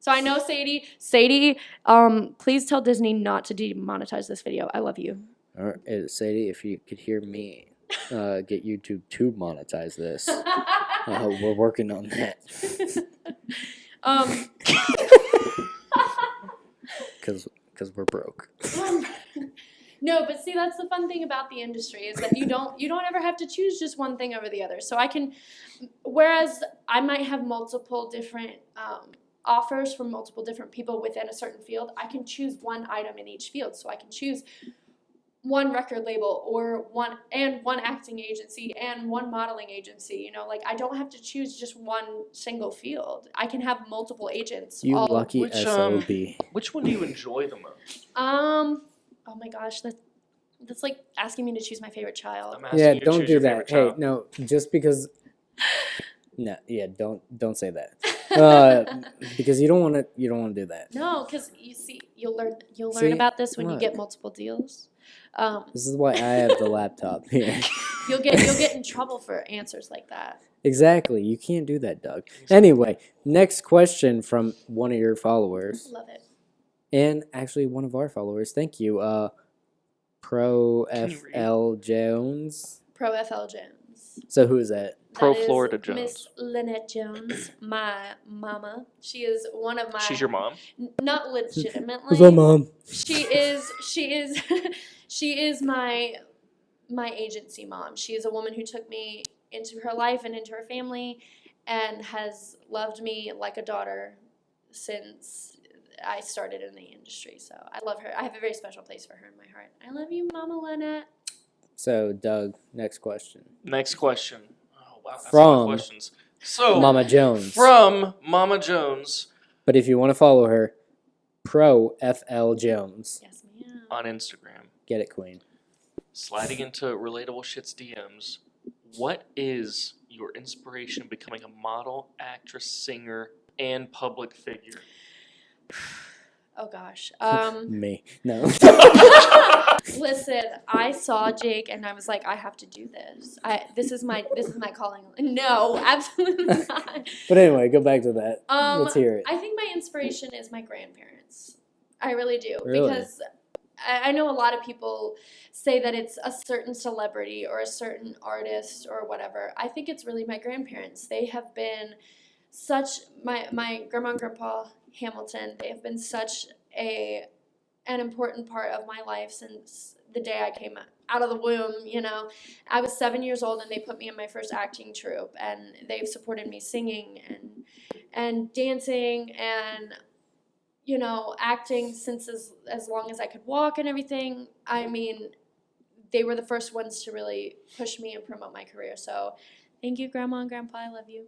So I know Sadie. Sadie, please tell Disney not to demonetize this video. I love you. All right, Sadie, if you could hear me, get YouTube to monetize this. We're working on that. Because we're broke. No, but see, that's the fun thing about the industry is that you don't ever have to choose just one thing over the other. So I can, whereas I might have multiple different offers from multiple different people within a certain field, I can choose one item in each field. So I can choose one record label or one acting agency and one modeling agency. You know, like I don't have to choose just one single field. I can have multiple agents. You all, lucky which, SOB. Which one do you enjoy the most? Oh my gosh, that's like asking me to choose my favorite child. I'm asking Yeah, you to don't choose do your that. favorite Hey, child. no, just because. No, yeah, don't say that. Because you don't want to do that. No, because you see, you'll learn See, about this when you look. get multiple deals. This is why I have the laptop here. You'll get in trouble for answers like that. Exactly. You can't do that, Doug. Anyway, next question from one of your followers. Love it. And actually one of our followers. Thank you. Pro Can you FL Jones. Pro FL Jones. So who is that? Pro That is Florida Jones. Miss Lynette Jones, my mama. She is one of my. She's your mom? Not legitimately. Who's my mom? She is my agency mom. She is a woman who took me into her life and into her family and has loved me like a daughter since I started in the industry. So I love her. I have a very special place for her in my heart. I love you, Mama Lynette. So Doug, next question. Next question. Oh, wow. That's a lot of From questions. So, Mama Jones. from Mama Jones But if you want to follow her, Pro FL Jones. Yes, ma'am. on Instagram, Get it, Queen. sliding into Relatable Shit's DMs, what is your inspiration in becoming a model, actress, singer, and public figure? Oh gosh. Me. No. Listen, I saw Jake and I was like, I have to do this. This is my calling. No, absolutely not. But anyway, go back to that. Let's hear it. I think my inspiration is my grandparents. I really do. Really? Because I know a lot of people say that it's a certain celebrity or a certain artist or whatever. I think it's really my grandparents. They have been such, my grandma and grandpa Hamilton, they have been such an important part of my life since the day I came out of the womb, you know. I was 7 years old and they put me in my first acting troupe, and they've supported me singing and dancing and, you know, acting since as long as I could walk and everything. I mean, they were the first ones to really push me and promote my career. So thank you, Grandma and Grandpa. I love you.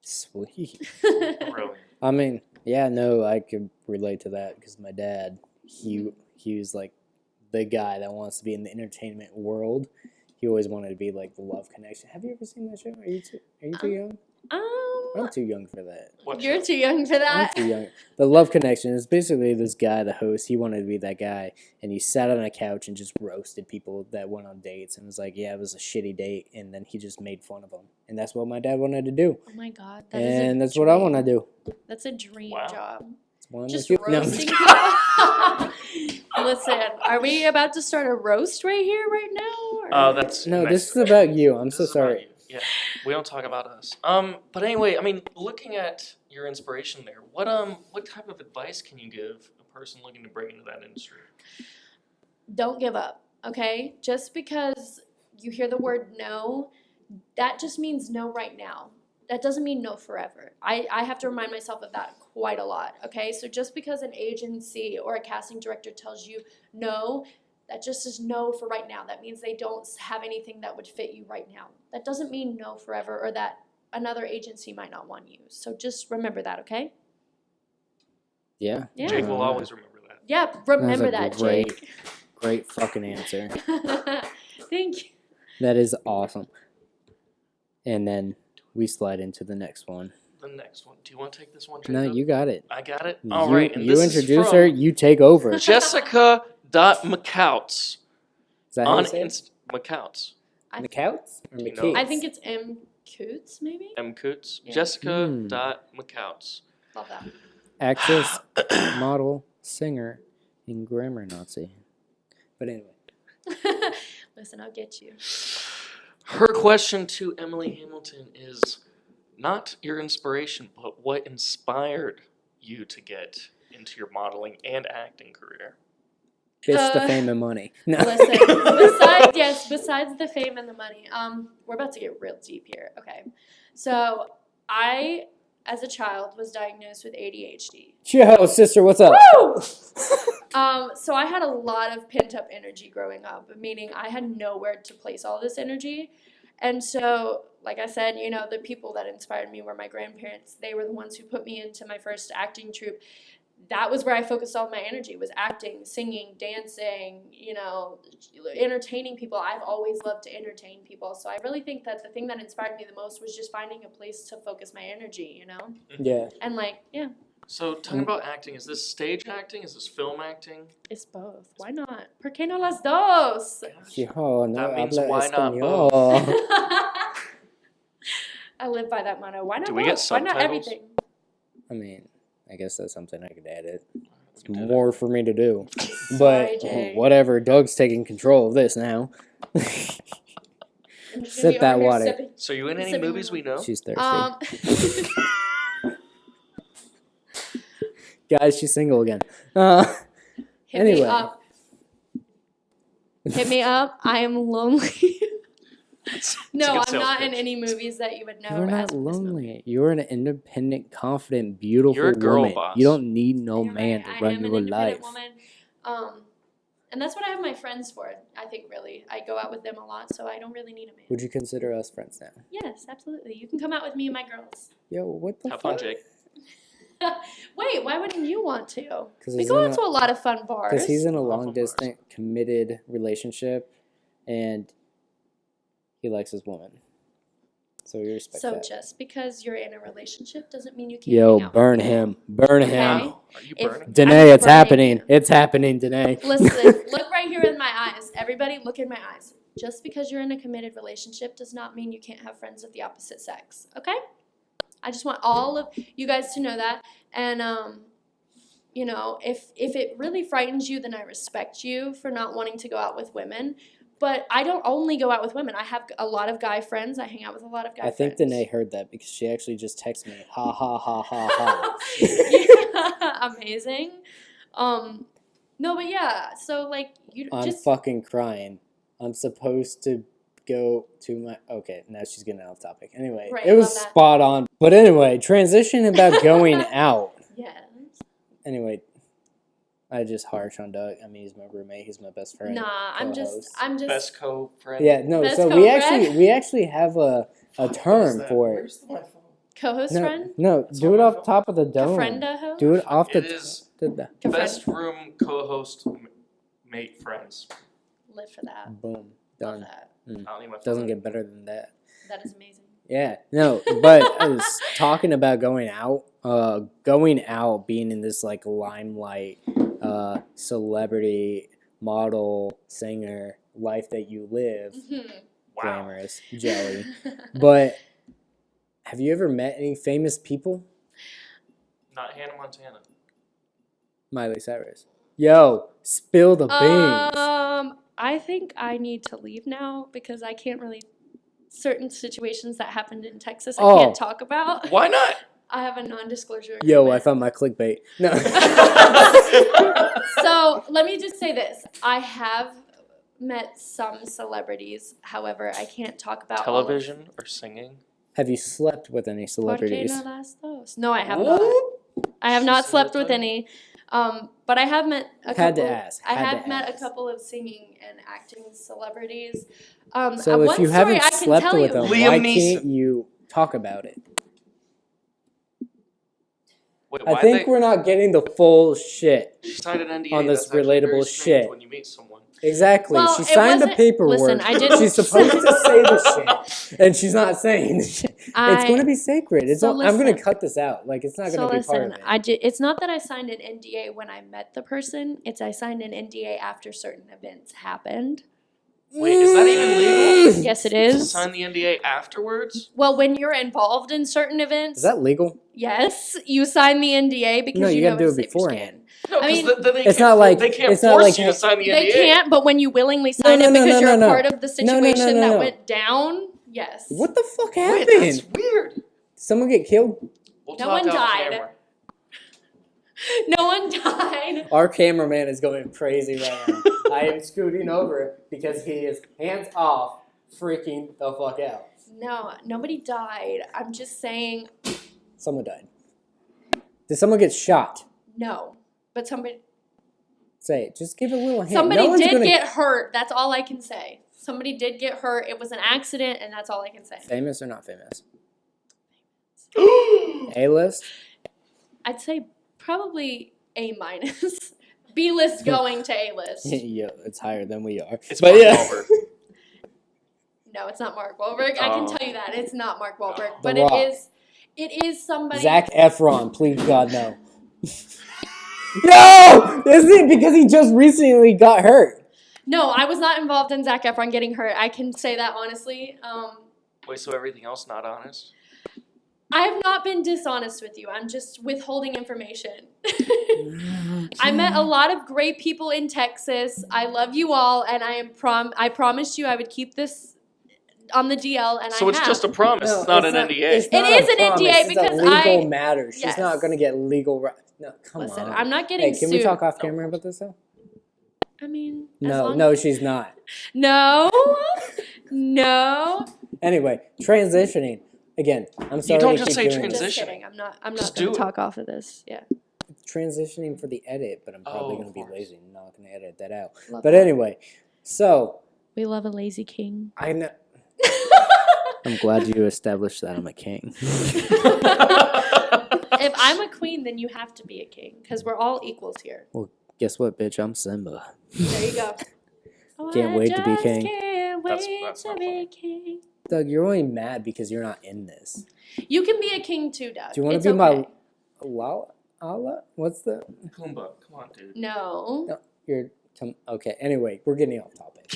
Sweet. Brilliant. I mean, yeah, no, I could relate to that because my dad, he was like the guy that wants to be in the entertainment world. He always wanted to be like the Love Connection. Have you ever seen that show? Are you too young? I'm too young for that. You're too young for that. I'm too young. The Love Connection is basically this guy, the host. He wanted to be that guy, and he sat on a couch and just roasted people that went on dates, and was like, "Yeah, it was a shitty date," and then he just made fun of them, and that's what my dad wanted to do. Oh my God, And that's what I want to do. That's a dream Wow. job. It's one of Just the few- no, I'm roasting just- people. Listen, are we about to start a roast right here, right now? Or? Oh, that's No, next this is question. about you. I'm This so is about sorry. you. Yeah, we don't talk about us. But anyway, I mean, looking at your inspiration there, what type of advice can you give a person looking to break into that industry? Don't give up, okay? Just because you hear the word no, that just means no right now. That doesn't mean no forever. I have to remind myself of that quite a lot, okay? So just because an agency or a casting director tells you no, that just is no for right now. That means they don't have anything that would fit you right now. That doesn't mean no forever, or that another agency might not want you. So just remember that, okay? Yeah. Yeah. Jake will always remember that. Yeah, remember That's that, a great, Jake. great fucking answer. Thank you. That is awesome. And then we slide into the next one. The next one. Do you want to take this one, No, Jacob? you got it. I got it. All right. And You this is introduce from her, you take over. Jessica.McCouts Is that how on you say it? McCouts. The Couts? Or Do you know? McCates? I think it's M. Coots, maybe? M. Coots. Yeah. Jessica.McCouts. Love that. Actress, model, singer, and grammar Nazi. But anyway. Listen, I'll get you. Her question to Emily Hamilton is not your inspiration, but what inspired you to get into your modeling and acting career? Bitch, the fame and money. No. Listen, besides the fame and the money, we're about to get real deep here. Okay. So I, as a child, was diagnosed with ADHD. Yo, sister, what's up? Woo! So I had a lot of pent up energy growing up, meaning I had nowhere to place all this energy. And so, like I said, you know, the people that inspired me were my grandparents. They were the ones who put me into my first acting troupe. That was where I focused all my energy, was acting, singing, dancing, you know, entertaining people. I've always loved to entertain people. So I really think that the thing that inspired me the most was just finding a place to focus my energy, you know? Yeah. And like, yeah, So, talking about acting, is this stage acting? Is this film acting? it's both. Why not? ¿Por qué no las dos? Yo, no That means habla why not español. I live by that motto. Why not Do we both? get Why not subtitles? everything? I mean, I guess that's something I could edit. We can do that. More for me to do. But Sorry, Jay. whatever, Doug's taking control of this now. I'm just gonna Sip be that over here water. sipping. So, you in any Sipping movies we know? She's thirsty. Guys, she's single again. Hit me Anyway. up. Hit me up. I am lonely. No, good I'm sales not in pitch. any movies that you would know. You're not as of this movie. lonely. You're an independent, confident, beautiful You're a girl woman. boss. You don't need no You're man right, to I run am an your independent life. woman. And that's what I have my friends for. I think really, I go out with them a lot, so I don't really need a man. Would you consider us friends now? Yes, absolutely. You can come out with me and my girls. Yo, what the Have fuck? fun, Jake. Wait, why wouldn't you want to? Because We go out to a lot of fun bars. he's in a Love long fun bars. distance, committed relationship, and he likes his woman. So we respect So that. just because you're in a relationship doesn't mean you can't Yo, hang out burn with people. him. Burn him. Wow. Are you If- burning? Danae, I'm it's burning happening. him. It's happening, Danae. Listen, look right here in my eyes. Everybody, look in my eyes. Just because you're in a committed relationship does not mean you can't have friends of the opposite sex. Okay? I just want all of you guys to know that. And you know, if it really frightens you, then I respect you for not wanting to go out with women. But I don't only go out with women. I have a lot of guy friends. I hang out with a lot of guy I friends. think Danae heard that because she actually just texted me. Ha ha ha ha ha. Yeah, amazing. No, but yeah. So like you I'm just fucking crying. I'm supposed to go to my. Okay, now she's getting off topic. Anyway, Right, it was love that. spot on. But anyway, transition about going out. yes. Anyway, I just harsh on Doug. I mean, he's my roommate. He's my best friend. Nah, I'm co-host. just Best co-friend. Yeah, no. Best So co-friend? we actually have a What is term that? for it. Where's my phone? co-host No, friend. no, It's do on it my off phone. top of the dome. Frienda ho. Do it off the It is the Best room co-host mate friends. Live for that. boom Love done. that. I don't need my phone. Doesn't get better than that. That is amazing. Yeah, no, but I was talking about going out, being in this like limelight, celebrity, model, singer life that you live, Wow. glamorous, jelly. But have you ever met any famous people? Not Hannah Montana. Miley Cyrus. Yo, spill the beans. I think I need to leave now because I can't really. Certain situations that happened in Texas, I Oh. can't talk about. Why not? I have a non-disclosure Yo, I agreement. found my clickbait. No. So let me just say this: I have met some celebrities. However, I can't talk about all of- Television or singing? Have you slept with any celebrities? ¿Por qué no las dos? No, I have not. I have not She slept said with that. any. But I have met a Had to couple. ask, I had have to met a ask. couple of singing and acting celebrities. So one if you story haven't I can slept tell with you. them, Liam why Neeson. can't you talk about it? Wait, I think we're not getting the full shit. She signed an NDA. on this That's actually very relatable strange shit. when you meet someone. Exactly. Well, she it signed the wasn't- paperwork. listen, I didn't- She's supposed to say the shit, and she's not saying the shit. It's going to be sacred. It's So I'm going to listen. cut this out. Like, it's not So going to be part listen, of it. it's not that I signed an NDA when I met the person. It's I signed an NDA after certain events happened. Wait, is that even legal? Yes, it To is. sign the NDA afterwards? Well, when you're involved in certain events, Is that legal? yes, you sign the NDA because No, you know gotta do it's it safe for beforehand. skin. No, I because mean, then they it's can't, not like- they can't it's not force like you hey- to sign the NDA. They can't, but when you willingly sign no, it no, because no, you're no. a part of the No, no, no, situation no, that no. went down, yes. What the fuck Wait, happened? that's weird. Did someone get killed? We'll No talk one off died. camera. No one died. Our cameraman is going crazy right now. I am scooting over because he is hands off, freaking the fuck out. No, nobody died. I'm just saying Someone died. Did someone get shot? no. But somebody Say it. Just give a little hint. Somebody No one's did gonna... get hurt. That's all I can say. Somebody did get hurt. It was an accident, and that's all I can say. Famous or not famous? A-list? I'd say probably A minus. B list going to A list. Yo, it's higher than we are. It's But Mark yeah. Wahlberg. No, it's not Mark Wahlberg. I can Oh. tell you that it's not Mark Wahlberg, The but Rock. it is somebody. Zac Efron, please God no. No! Isn't it because he just recently got hurt? No, I was not involved in Zac Efron getting hurt. I can say that honestly. Wait, so everything else not honest? I have not been dishonest with you. I'm just withholding information. I met a lot of great people in Texas. I love you all, and I promised you I would keep this on the DL, and So I it's have. just a promise, No, it's not it's an NDA. It's not It is a an promise, NDA it's because a legal I- matter. She's Yes. not going to get legal No, come Listen, on. I'm not getting Hey, can sued. we talk off camera about this though? I mean, No, she's not. no. Anyway, transitioning. Again, I'm sorry don't to just keep say doing transition. this. Just kidding. I'm not Just going do to it. talk off of this. Yeah. Transitioning for the edit, but I'm probably Oh, going to be of course. lazy and not going to edit that out. Love But that. anyway, so We love a lazy king. I know. I'm glad you established that I'm a king. If I'm a queen, then you have to be a king because we're all equals here. Guess what, bitch? I'm Simba. There you go. Can't wait to be I just king. Can't That's wait not to be funny. king. Doug, you're only mad because you're not in this. You can be a king too, Doug. Do you want It's to be okay. my Allah? What's the? Pumbaa, come on, dude. No. Okay. Anyway, we're getting off topic.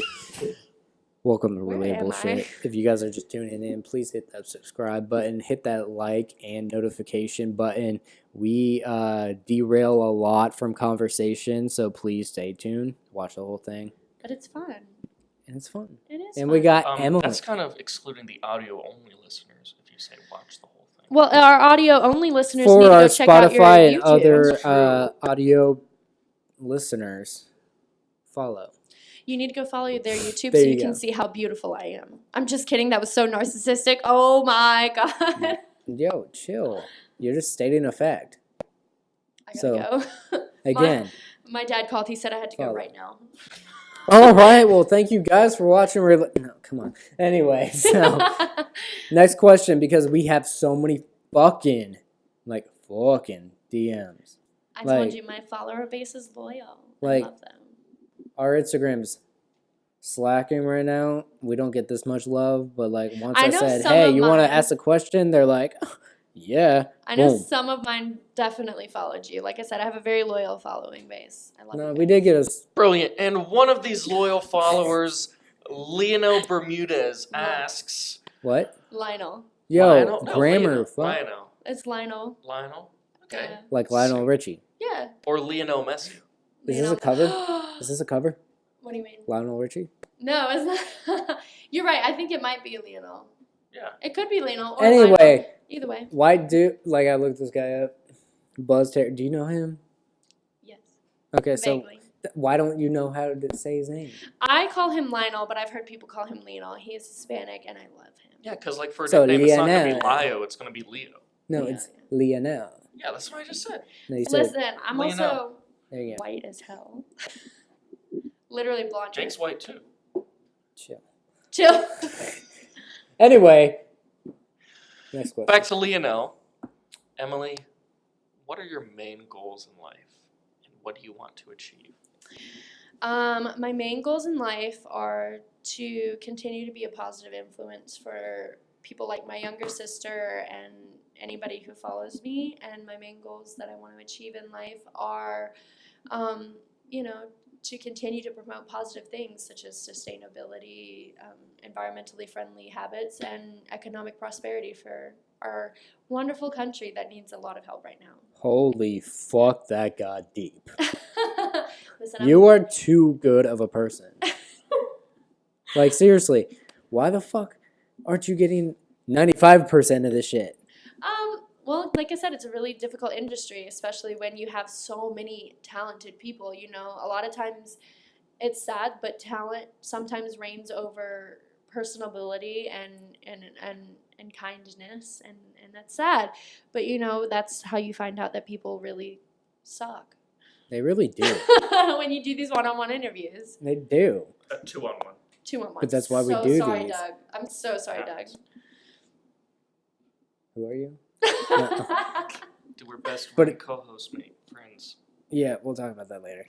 Welcome to Where Relatable am I? Shit. If you guys are just tuning in, please hit that subscribe button, hit that like and notification button. We derail a lot from conversation, so please stay tuned. Watch the whole thing, But it's fun. and it's fun. It is And fun. we got Emily. That's kind of excluding the audio-only listeners if you say watch the whole thing. Well, our audio-only listeners need For to our go check out your Spotify and YouTube. other That's true. audio listeners, follow. You need to go follow their YouTube There so you you can go. see how beautiful I am. I'm just kidding. That was so narcissistic. Oh my God. Yo, chill. You're just stating a fact. I gotta So, go. Again. My dad called. He said I had to go Follow. right now. All right. Well, thank you guys for watching. No, come on. Anyway, so next question, because we have so many fucking DMs. I Like- told you my follower base is loyal. Like- I love them. Our Instagram's slacking right now. We don't get this much love, but like once I I know said, some "Hey, of you want to mine- ask a question?" They're like, "Yeah." I know Boom. some of mine definitely followed you. Like I said, I have a very loyal following base. I love No, you we guys. did get us. Brilliant. And one of these loyal followers, Leonel Bermudez, asks... What? Lionel. Yo, Lionel? No, grammar. Lionel. Fuck. Lionel. It's Lionel. Lionel? Okay. Yeah. Like Lionel Richie. Yeah. Or Lionel Messi. Is this a cover? Is this a cover? What do you mean? Lionel Richie? No, it's not. You're right. I think it might be Lionel. Yeah. It could be Lionel or Lionel. Anyway, Either way. why do like I looked this guy up? Buzz Terry. Do you know him? Yes. Okay, so Vaguely. why don't you know how to say his name? I call him Lionel, but I've heard people call him Lionel. He is Hispanic, and I love him. Yeah, because like for a So nickname, it's not going to be Lionel. Lio, it's going to be Leo. No, Yeah, it's Lionel. Yeah, that's what I just said. No, you said Listen, I'm Lionel. also there you go. white as hell. Literally blonde. Jake's hair. white too. Chill. Chill. Anyway, next question. Back to Lionel. Emily, what are your main goals in life? And what do you want to achieve? My main goals in life are to continue to be a positive influence for people like my younger sister and anybody who follows me. And my main goals that I want to achieve in life are, to continue to promote positive things such as sustainability, environmentally friendly habits, and economic prosperity for our wonderful country that needs a lot of help right now. Holy fuck, that got deep. Listen, You are too good of a person. Like, seriously, why the fuck aren't you getting 95% of this shit? Well, like I said, it's a really difficult industry, especially when you have so many talented people. You know, a lot of times it's sad, but talent sometimes reigns over personability and kindness, and that's sad. But, that's how you find out that people really suck. They really do. When you do these one-on-one interviews. They do. A 2-on-1. 2-on-one. But that's why we so do sorry, these. Doug. I'm so sorry, Doug. Who are you? Dude, we're best But friend, co-host, mate, friends. Yeah, we'll talk about that later.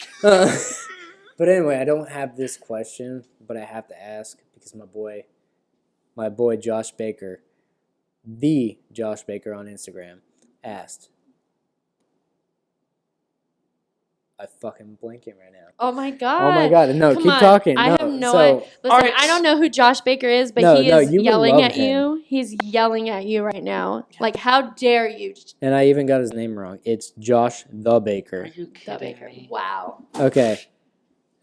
But anyway, I don't have this question, but I have to ask because my boy Josh Baker, the Josh Baker on Instagram, asked. I fucking blanking right now. Oh my god. Oh my god! No, Come keep on. talking. I No, have no so idea. Listen, Alright. I don't know who Josh Baker is, but No, he no, is you would yelling love at him. you. He's yelling at you right now. Like, how dare you, and I even got his name wrong. It's Josh the Are Baker. you the kidding Baker? me? Wow. Okay.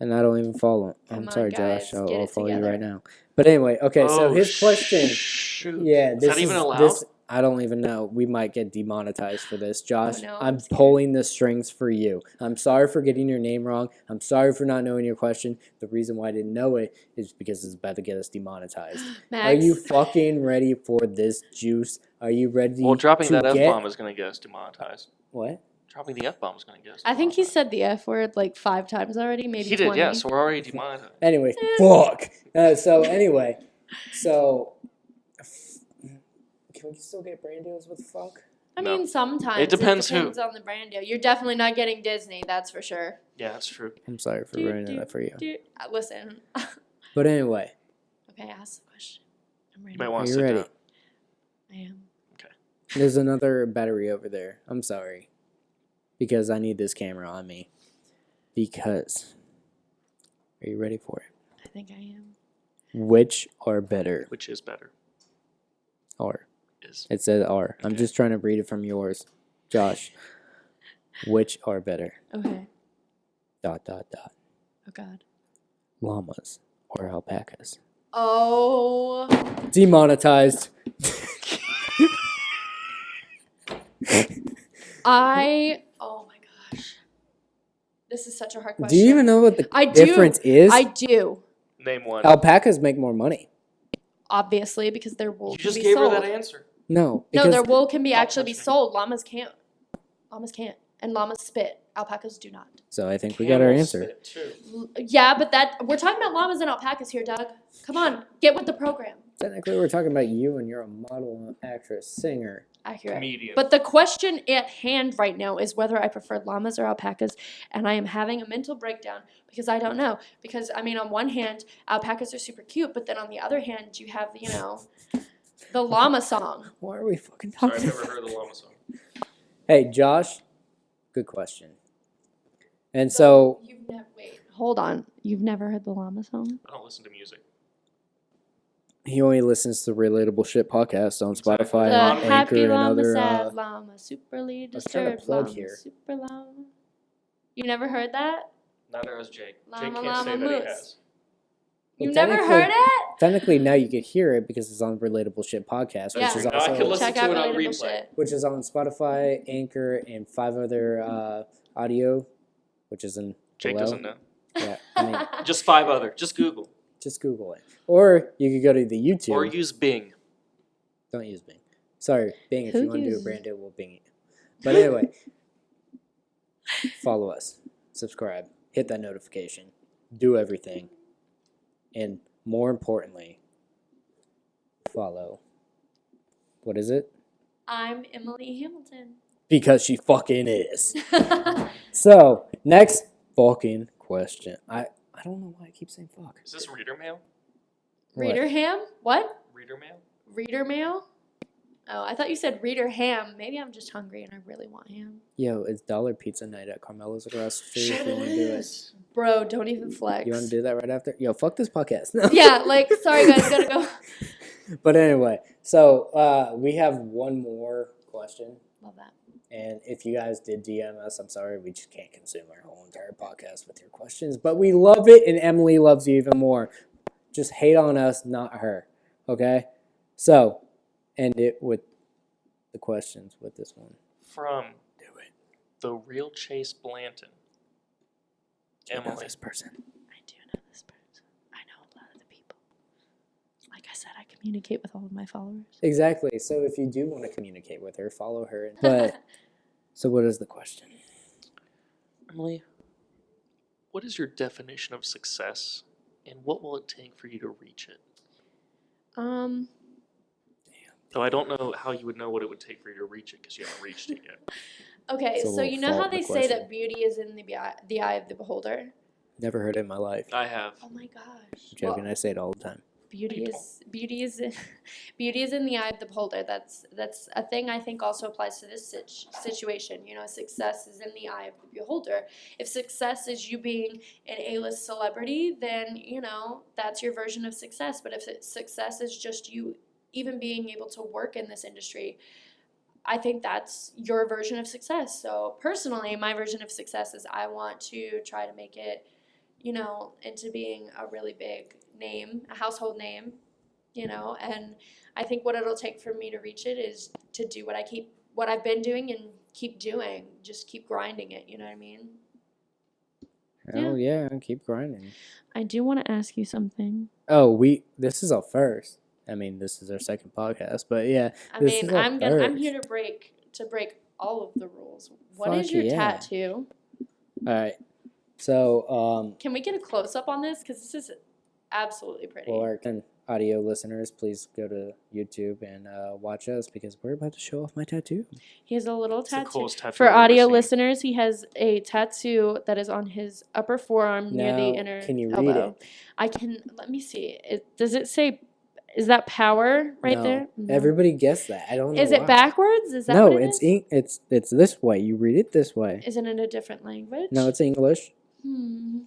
And I don't even follow him. Come I'm on, sorry, guys, Josh. get I'll it follow you together. right now. But anyway, okay, so Oh, his question. Shoot. Yeah, Is this that even is allowed? this. I don't even know. We might get demonetized for this, Josh. no, I'm I'm scared. pulling the strings for you. I'm sorry for getting your name wrong. I'm sorry for not knowing your question. The reason why I didn't know it is because it's about to get us demonetized. Max. Are you fucking ready for this juice? Are you ready? Well, dropping to that get... F-bomb is going to get us demonetized. What? Dropping the F-bomb is going to get us I think he demonetized. said the F word like 5 times already, maybe He 20. did, yeah, so we're already demonetized. Anyway, fuck. Anyway, can we still get brand deals with fuck? I No. mean, sometimes. It depends who. on the brand deal. You're definitely not getting Disney, that's for sure. Yeah, that's true. I'm sorry for ruining that for you. Listen. But anyway, Okay, ask the question. I'm ready. You might Are want to you sit ready? down. I am. There's another battery over there. I'm sorry. Because I need this camera on me. Because. Are you ready for it? I think I am. Which are better? Which is better? R. Is. It said R. I'm Okay. just trying to read it from yours. Josh. Which are better? Okay. ... Oh God. Llamas or alpacas? Oh. Demonetized. Oh my gosh. This is such a hard question. Do you even know what the I do. difference is? I do. Name one. Alpacas make more money. Obviously, because their wool You can just be gave sold. her that answer. No. No, Because their wool can be Stop actually be listening. sold. Llamas can't. Llamas can't. And llamas spit. Alpacas do not. So I think we got our Camels answer. spit too. Yeah, but we're talking about llamas and alpacas here, Doug. Come on, get with the program. Technically, we're talking about you, and you're a model, actress, singer. Accurate. Comedian. But the question at hand right now is whether I prefer llamas or alpacas, and I am having a mental breakdown because I don't know. Because, I mean, on one hand, alpacas are super cute, but then on the other hand, you have, the llama song. Why are we fucking Sorry, talking? I've never heard the llama song. Hey, Josh. Good question. And so, Wait, hold on. You've never heard the llama song? I don't listen to music. he only listens to Relatable Shit podcast on Exactly. Spotify The and happy Anchor and llama, other. sad llama, superly was trying to disturbed plug llama, here. super llama. You never heard that? Neither has Jake. Llama, Jake can't llama, say that he moose. has. You've Well, never technically- heard it? Technically, now you could hear it because it's on Relatable Shit podcast, which Yeah. is Now I can also listen Check to out it on Relatable replay. Shit. which is on Spotify, Anchor, and 5 other audio, which is in Jake below. doesn't know. Yeah, I mean, Just 5 other. Just Google. just Google it, or you could go to the YouTube. Or use Bing. Don't use Bing. Sorry, Bing. If Who you want to do a uses- brand deal, we'll Bing it. But anyway, follow us, subscribe, hit that notification, do everything, and more importantly, follow. What is it? I'm Emily Hamilton. Because she fucking is. So, next fucking question. I don't know why I keep saying fuck. Is this reader mail? What? Reader ham? What? Reader mail? Reader mail? Oh, I thought you said reader ham. Maybe I'm just hungry and I really want ham. Yo, it's Dollar Pizza Night at Carmelo's across the street. Shit, If you it want to do it. is. Bro, don't even flex. You want to do that right after? Yo, fuck this podcast. No. Yeah, like, sorry guys, gotta go. But anyway, so we have one more question. Love that. And if you guys did DM us, I'm sorry, we just can't consume our whole entire podcast with your questions. But we love it, and Emily loves you even more. Just hate on us, not her. Okay? So, end it with the questions with this one. From Do it. the real Chase Blanton. Do you know Emily. this person? I do know this person. I know a lot of the people. Like I said, I communicate with all of my followers. Exactly. So if you do want to communicate with her, follow her. But, so what is the question? Emily, what is your definition of success, and what will it take for you to reach it? Though I don't know how you would know what it would take for you to reach it because you haven't reached it yet. Okay, It's a so little you know how fault in they the say question. that beauty is in the eye of the beholder? Never heard it in my life. I have. Oh my gosh. I'm joking. I say it all the time. Beauty People. is beauty is beauty is in the eye of the beholder. That's a thing I think also applies to this situation. You know, success is in the eye of the beholder. If success is you being an A-list celebrity, then you know that's your version of success. But if success is just you even being able to work in this industry, I think that's your version of success. So personally, my version of success is I want to try to make it, you know, into being a really big name, a household name, you know, and I think what it'll take for me to reach it is to do what I've been doing and keep doing, just keep grinding it, you know what I mean? Hell yeah, keep grinding. I do want to ask you something. Oh, this is our first. I mean, this is our second podcast, but yeah. I This mean, is our I'm first. here to break all of the rules. What is Fuck your yeah. tattoo? All right. So, Can we get a close up on this? Because this is absolutely pretty. well, our audio listeners, please go to YouTube and watch us because we're about to show off my tattoo. He has a little It's the tattoo. coolest tattoo For I've ever audio seen. listeners, he has a tattoo that is on his upper forearm near the Now, inner can you read elbow. it? Let me see. Does it say Is that power right No. there? No. Everybody guessed that. I don't know. Is it why. backwards? Is that No, what it it's is? it's this way. You read it this way. Isn't it a different language? No, it's English. Hmm.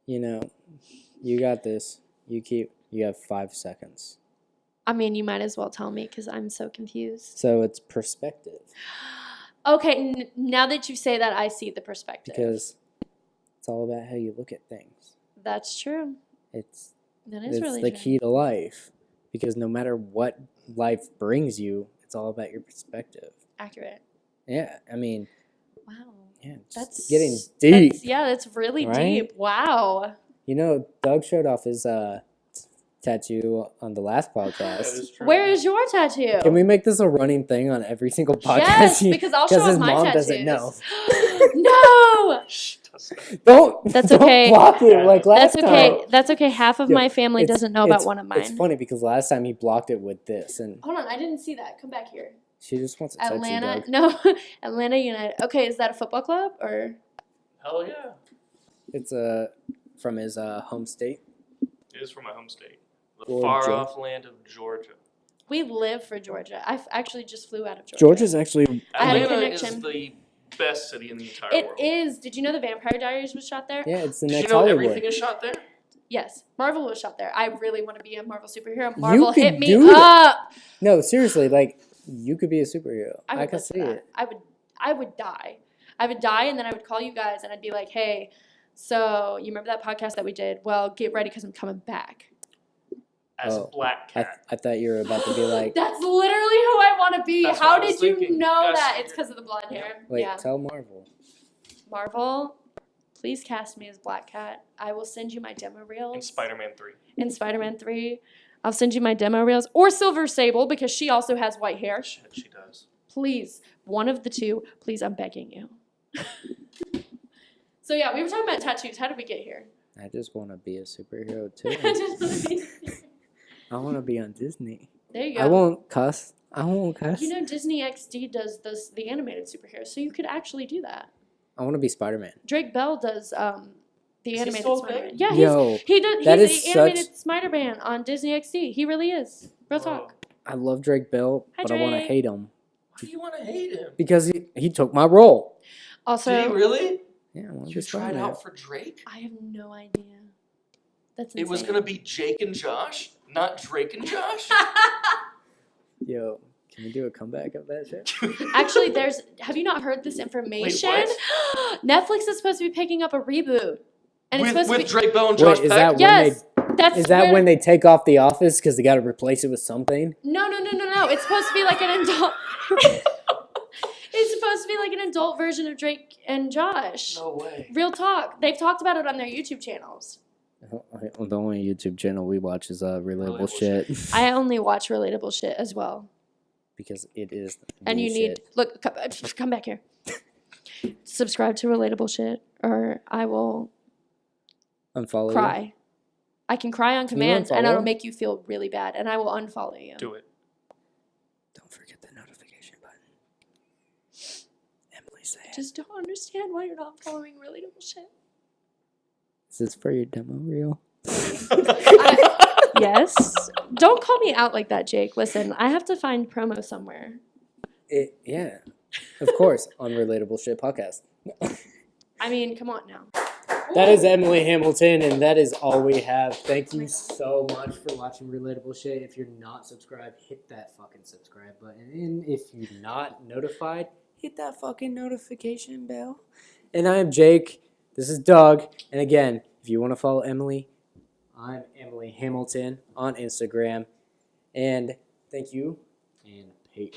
You know, you got this. You have 5 seconds. I mean, you might as well tell me because I'm so confused. So it's perspective Okay, now that you say that, I see the perspective. because it's all about how you look at things. That's true. It's That is really the true. key to life because no matter what life brings you, it's all about your perspective. Accurate. Yeah, I mean, Wow. yeah, just That's getting deep. That's really Right? deep. Wow. You know, Doug showed off his tattoo on the last That podcast. is true. Where is your tattoo? Can we make this a running thing on every single podcast? Yes, because I'll show his off my mom tattoos. doesn't know. No. Shh, doesn't- Don't. That's don't okay. block it like last That's okay. time. That's okay. Half of Yo, my family it's- doesn't know about it's- one of mine. It's funny because last time he blocked it with this, and Hold on, I didn't see that. Come back here. she just wants to touch you, Atlanta. Doug. No, Atlanta United. Okay, is that a football club or? Hell yeah. It's from his home state. It is from my home state. The Georgia. far off land of Georgia. We live for Georgia. I actually just flew out of Georgia. Georgia's actually I had a Atlanta is connection. the best city in the entire It world. is. Did you know the Vampire Diaries was shot there? yeah, it's the Did you next know Hollywood. everything is shot there? Yes. Marvel was shot there. I really want to be a Marvel superhero. Marvel could hit me do it. up. No, seriously, like you could be a superhero. I I would can love see that. it. I would die. I would die, and then I would call you guys, and I'd be like, "Hey, so you remember that podcast that we did? Well, get ready because I'm coming back." As Oh, a black cat. I thought you were about to be like, That's literally who I want to be. That's How what I was did you thinking. know That's- that? It's because of the blonde hair. wait, Yeah. tell Marvel. Marvel, please cast me as Black Cat. I will send you my demo reels. in Spider-Man 3. In Spider-Man 3. I'll send you my demo reels. Or Silver Sable, because she also has white hair. Shit, she does. Please, one of the two. Please, I'm begging you. So yeah, we were talking about tattoos. How did we get here? I just want to be a superhero I too. just wanna be- I want to be on Disney. There you go. I won't cuss. I won't cuss. You know, Disney XD does the animated superheroes, so you could actually do that. I want to be Spider-Man. Drake Bell does the he animated still a Spider-Man. thing? Yeah, Yo, he does. that He's is the such- animated Spider-Man on Disney XD. He really is. Real talk. I love Drake Bell, Hi, but I want to Drake. hate him Why do you want to hate him? because he took my role. Also, Did he really? Yeah, I want to You be tried Spider-Man. out for Drake? I have no idea. That's insane. It was going to be Jake and Josh, not Drake and Josh? Yo, can we do a comeback of that shit? Actually, have you not heard this information? Netflix is supposed to be picking up a reboot. And it's supposed with to be Drake Bell and Wait, Josh is Peck? that when Yes. That's they is that where- when they take off The Office because they got to replace it with something? No. It's supposed to be like an adult. It's supposed to be like an adult version of Drake and Josh. No way. Real talk. They've talked about it on their YouTube channels. The only YouTube channel we watch is Relatable Relatable Shit I only watch relatable shit as well. because it is. And the you need shit. come back here. Subscribe to relatable shit, or I will Unfollow. cry. I can cry on Can you command, and unfollow? it'll make you feel really bad, and I will unfollow you. Do it. Don't forget the notification button. Emily said. Just don't understand why you're not following relatable shit. Is this for your demo reel? Yes. Don't call me out like that, Jake. Listen, I have to find promo somewhere. Yeah, of course, on Relatable Shit podcast. I mean, come on now. That is Emily Hamilton, and that is all we have. Thank you so much for watching Relatable Shit. If you're not subscribed, hit that fucking subscribe button. And if you're not notified, hit that fucking notification bell. And I am Jake. This is Doug. And again, if you want to follow Emily, I'm Emily Hamilton on Instagram. And thank you, and peace.